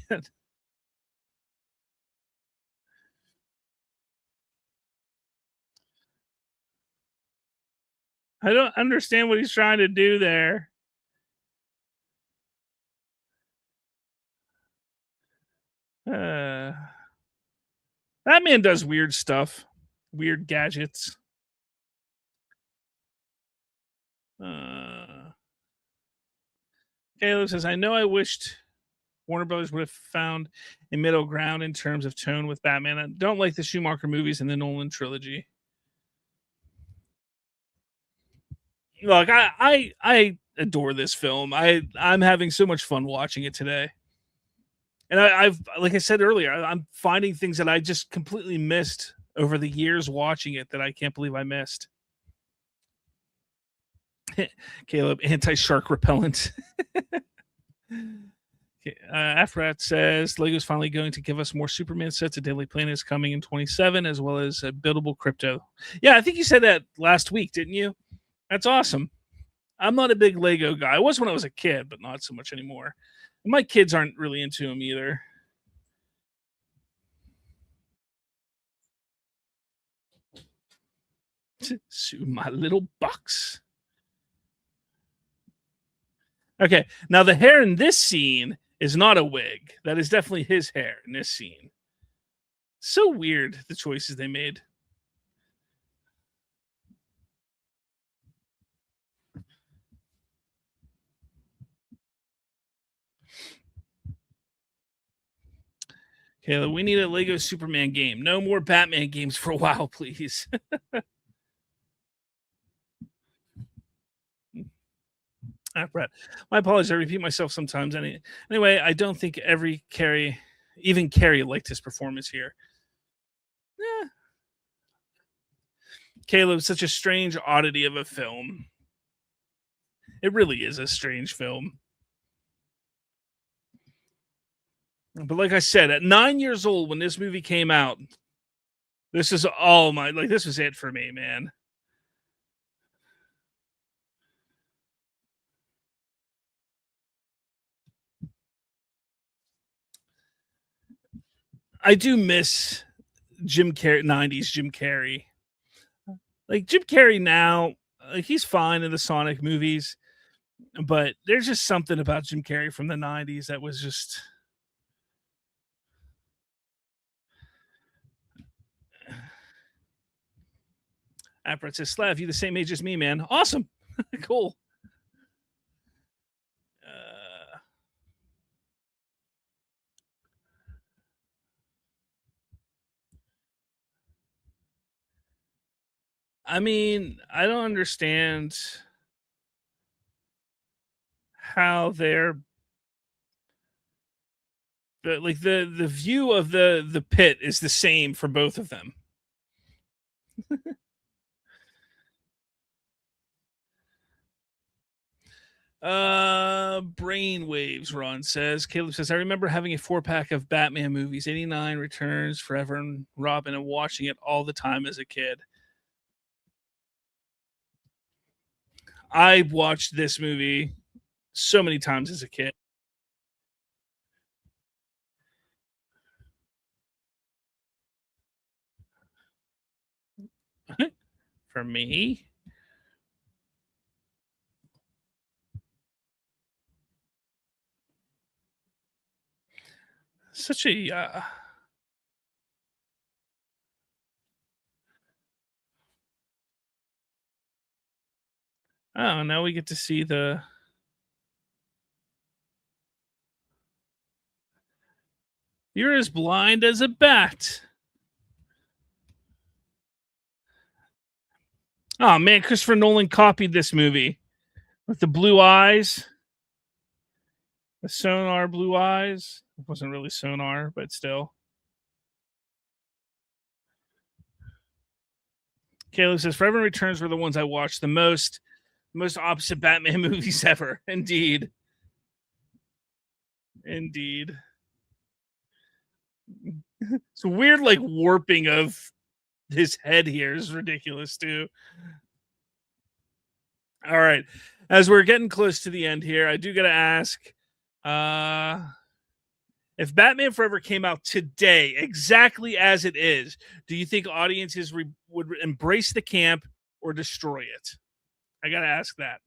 I don't understand what he's trying to do there. Batman does weird stuff, weird gadgets. Caleb says, I know I wished Warner Brothers would have found a middle ground in terms of tone with Batman. I don't like the Schumacher movies and the Nolan trilogy. Look, I adore this film. I'm having so much fun watching it today. And I've like I said earlier, I'm finding things that I just completely missed over the years watching it that I can't believe I missed. Caleb, anti-shark repellent. Okay, Afrat says Lego's finally going to give us more Superman sets. A Daily Planet is coming in 27, as well as a buildable crypto. Yeah, I think you said that last week, didn't you? That's awesome. I'm not a big Lego guy. I was when I was a kid, but not so much anymore. My kids aren't really into them either. Sue my little bucks. Okay, now the hair in this scene is not a wig. That is definitely his hair in this scene. So weird, the choices they made. Kayla, we need a Lego Superman game. No more Batman games for a while, please. Brett, my apologies. I repeat myself sometimes. Anyway, I don't think even Carrie liked his performance here. Yeah. Caleb's such a strange oddity of a film. It really is a strange film. But like I said, at 9 years old, when this movie came out, this is all my this was it for me, man. I do miss Jim Carrey, 90s Jim Carrey. Like Jim Carrey now, he's fine in the Sonic movies, but there's just something about Jim Carrey from the 90s that was just Apparat says, Slav, you the same age as me, man. Awesome. Cool. Uh, I mean, I don't understand how the view of the pit is the same for both of them. Brainwaves Ron says. Caleb says, I remember having a 4-pack of Batman movies, 89 Returns, Forever and Robin, and watching it all the time as a kid. I watched this movie so many times as a kid. For me, such a oh, now we get to see the you're as blind as a bat. Oh man, Christopher Nolan copied this movie with the blue eyes, the sonar blue eyes. It wasn't really sonar, but still. Caleb says Forever Returns were the ones I watched the most opposite Batman movies ever. Indeed. Indeed. It's a weird like warping of his head here is ridiculous too. All right. As we're getting close to the end here, I do got to ask if Batman Forever came out today, exactly as it is, do you think audiences would embrace the camp or destroy it? I got to ask that.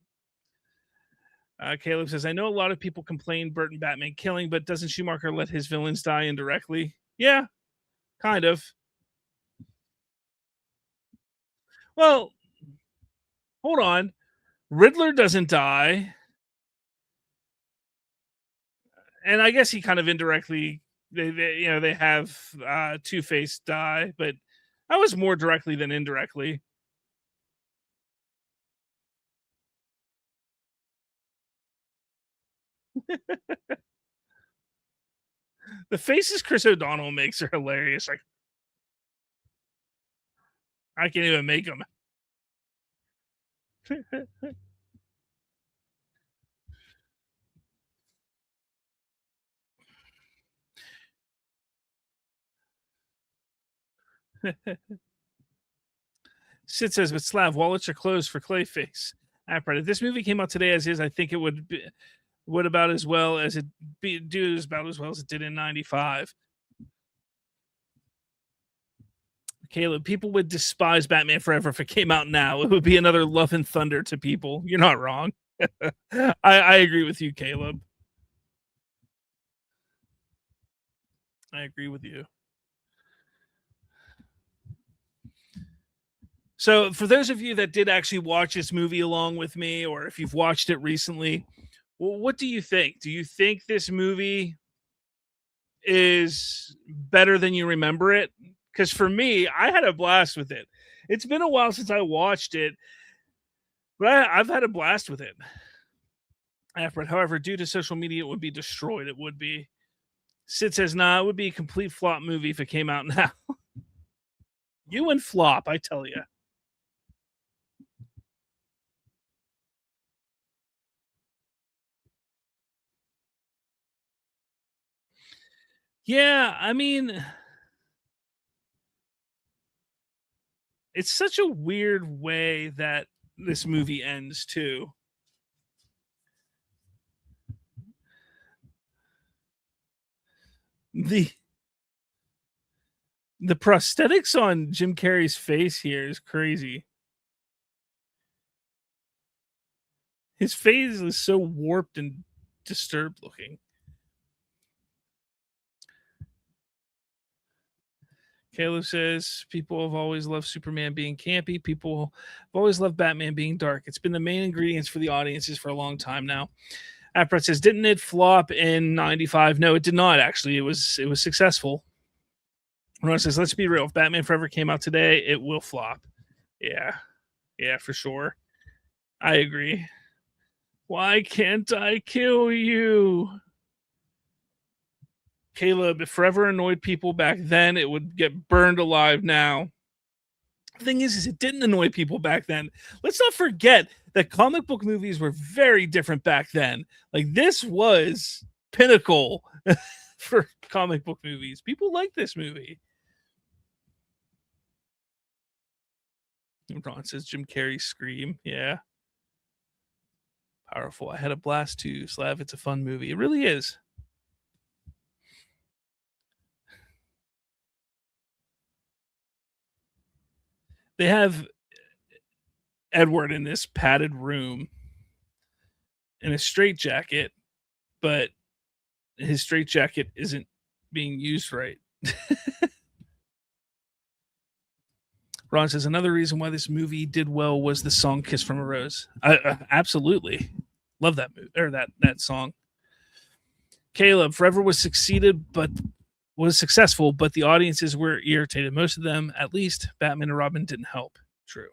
Caleb says, I know a lot of people complain Burton Batman killing, but doesn't Schumacher let his villains die indirectly? Yeah, kind of. Well, hold on. Riddler doesn't die. And I guess he kind of indirectly they have Two-Face die, but I was more directly than indirectly. The faces Chris O'Donnell makes are hilarious. Like I can't even make them. Sid says, "But Slav, wallets are closed for Clayface." If this movie came out today as is, I think it would about as well as it do about as well as it did in '95. Caleb, people would despise Batman Forever if it came out now. It would be another Love and Thunder to people. You're not wrong. I agree with you, Caleb. I agree with you. So, for those of you that did actually watch this movie along with me, or if you've watched it recently, well, what do you think? Do you think this movie is better than you remember it? Because for me, I had a blast with it. It's been a while since I watched it, but I've had a blast with it. However, due to social media, it would be destroyed. It would be. Sid says, "Nah, it would be a complete flop movie if it came out now." You and flop, I tell you. Yeah, I mean, it's such a weird way that this movie ends too. The the prosthetics on Jim Carrey's face here is crazy. His face is so warped and disturbed looking. Caleb says people have always loved Superman being campy. People have always loved Batman being dark. It's been the main ingredients for the audiences for a long time now. Afrat says, didn't it flop in '95? No, it did not. Actually, it was successful. Ron says, let's be real. If Batman Forever came out today, it will flop. Yeah, for sure. I agree. Why can't I kill you? Caleb, if Forever annoyed people back then, it would get burned alive now. The thing is it didn't annoy people back then. Let's not forget that comic book movies were very different back then. Like this was pinnacle for comic book movies. People like this movie. Ron says Jim Carrey scream. Yeah. Powerful. I had a blast too, Slav. It's a fun movie. It really is. They have Edward in this padded room in a straitjacket, but his straitjacket isn't being used right. Ron says another reason why this movie did well was the song "Kiss from a Rose." Absolutely love that movie or that song. Caleb, Forever was successful, but the audiences were irritated. Most of them, at least, Batman and Robin didn't help. True.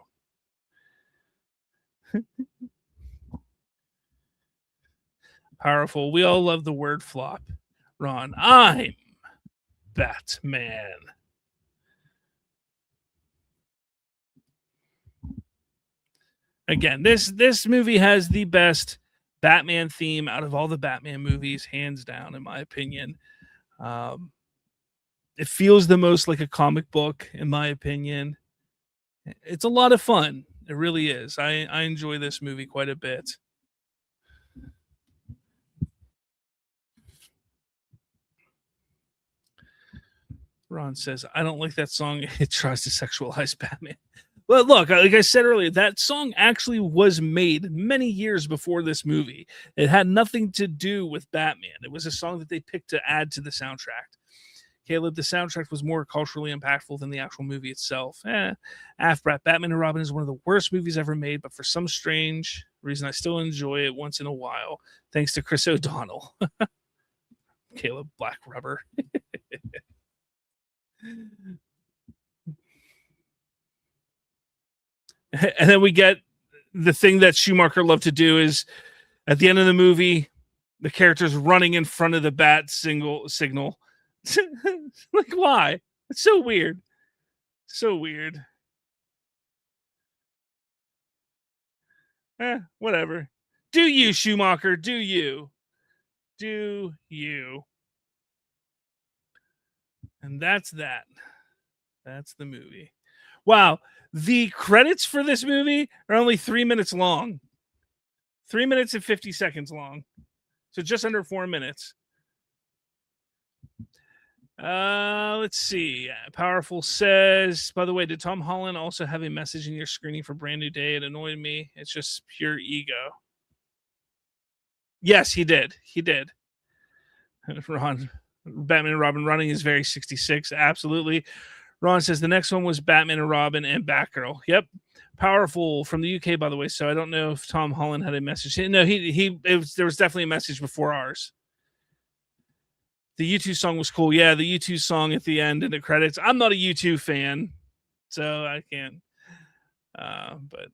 Powerful. We all love the word flop. Ron, I'm Batman. Again, this movie has the best Batman theme out of all the Batman movies, hands down, in my opinion. It feels the most like a comic book, in my opinion. It's a lot of fun. It really is. I enjoy this movie quite a bit. Ron says, I don't like that song. It tries to sexualize Batman. But look, like I said earlier, that song actually was made many years before this movie. It had nothing to do with Batman. It was a song that they picked to add to the soundtrack. Caleb, the soundtrack was more culturally impactful than the actual movie itself. Afbrat, Batman and Robin is one of the worst movies ever made, but for some strange reason, I still enjoy it once in a while, thanks to Chris O'Donnell. Caleb Black Rubber. And then we get the thing that Schumacher loved to do is at the end of the movie, the character's running in front of the bat signal. Like, why? It's so weird. So weird. Whatever. Do you, Schumacher? Do you? Do you? And that's that. That's the movie. Wow. The credits for this movie are only 3 minutes long. 3 minutes and 50 seconds long. So just under 4 minutes. Let's see. Powerful says, by the way, did Tom Holland also have a message in your screening for Brand New Day? It annoyed me. It's just pure ego. Yes, he did. He did. Ron, Batman and Robin running is very 66. Absolutely. Ron says the next one was Batman and Robin and Batgirl. Yep. Powerful from the UK, by the way. So I don't know if Tom Holland had a message. No, there was definitely a message before ours. The U2 song was cool. Yeah, the U2 song at the end in the credits. I'm not a U2 fan, so I can't. But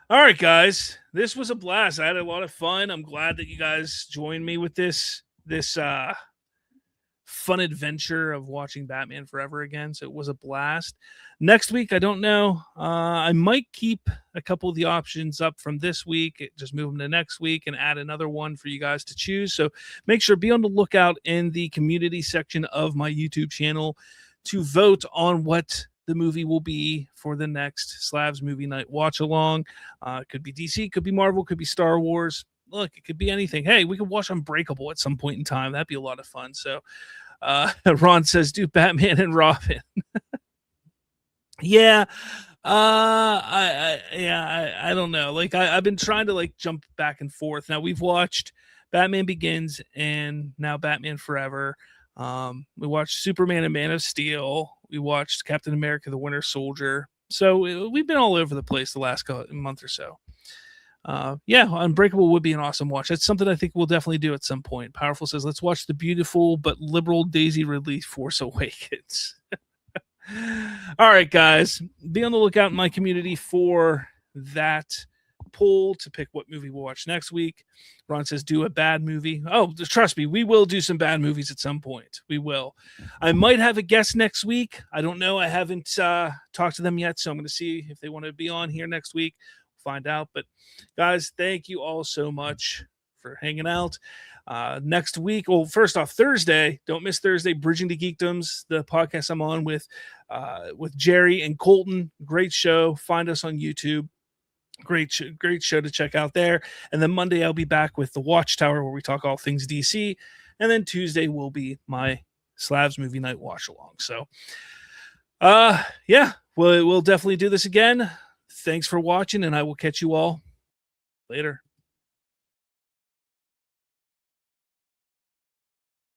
all right, guys, this was a blast. I had a lot of fun. I'm glad that you guys joined me with this fun adventure of watching Batman Forever again. So it was a blast. Next week, I don't know. I might keep a couple of the options up from this week, just move them to next week and add another one for you guys to choose. So make sure, be on the lookout in the community section of my YouTube channel to vote on what the movie will be for the next Slavs Movie Night watch along. It could be DC, could be Marvel, could be Star Wars. Look, it could be anything. Hey, we could watch Unbreakable at some point in time. That'd be a lot of fun. So Ron says, do Batman and Robin. Yeah. I don't know. Like I've been trying to like jump back and forth. Now we've watched Batman Begins and now Batman Forever. We watched Superman and Man of Steel. We watched Captain America, the Winter Soldier. So we've been all over the place the last month or so. Yeah, Unbreakable would be an awesome watch. That's something I think we'll definitely do at some point. Powerful says, let's watch the beautiful but liberal Daisy Ridley Force Awakens. All right, guys, be on the lookout in my community for that poll to pick what movie we'll watch next week. Ron says, do a bad movie. Oh, trust me, we will do some bad movies at some point. We will. I might have a guest next week. I don't know. I haven't talked to them yet, so I'm going to see if they want to be on here next week. Find out. But guys, thank you all so much for hanging out. Next week, well, first off, Thursday, don't miss Thursday, Bridging to Geekdoms, the podcast I'm on with Jerry and Colton. Great show. Find us on YouTube. Great show to check out there. And then Monday I'll be back with the Watchtower, where we talk all things DC. And then Tuesday will be my Slavs Movie Night watch along. So yeah, we'll definitely do this again. Thanks for watching, and I will catch you all later.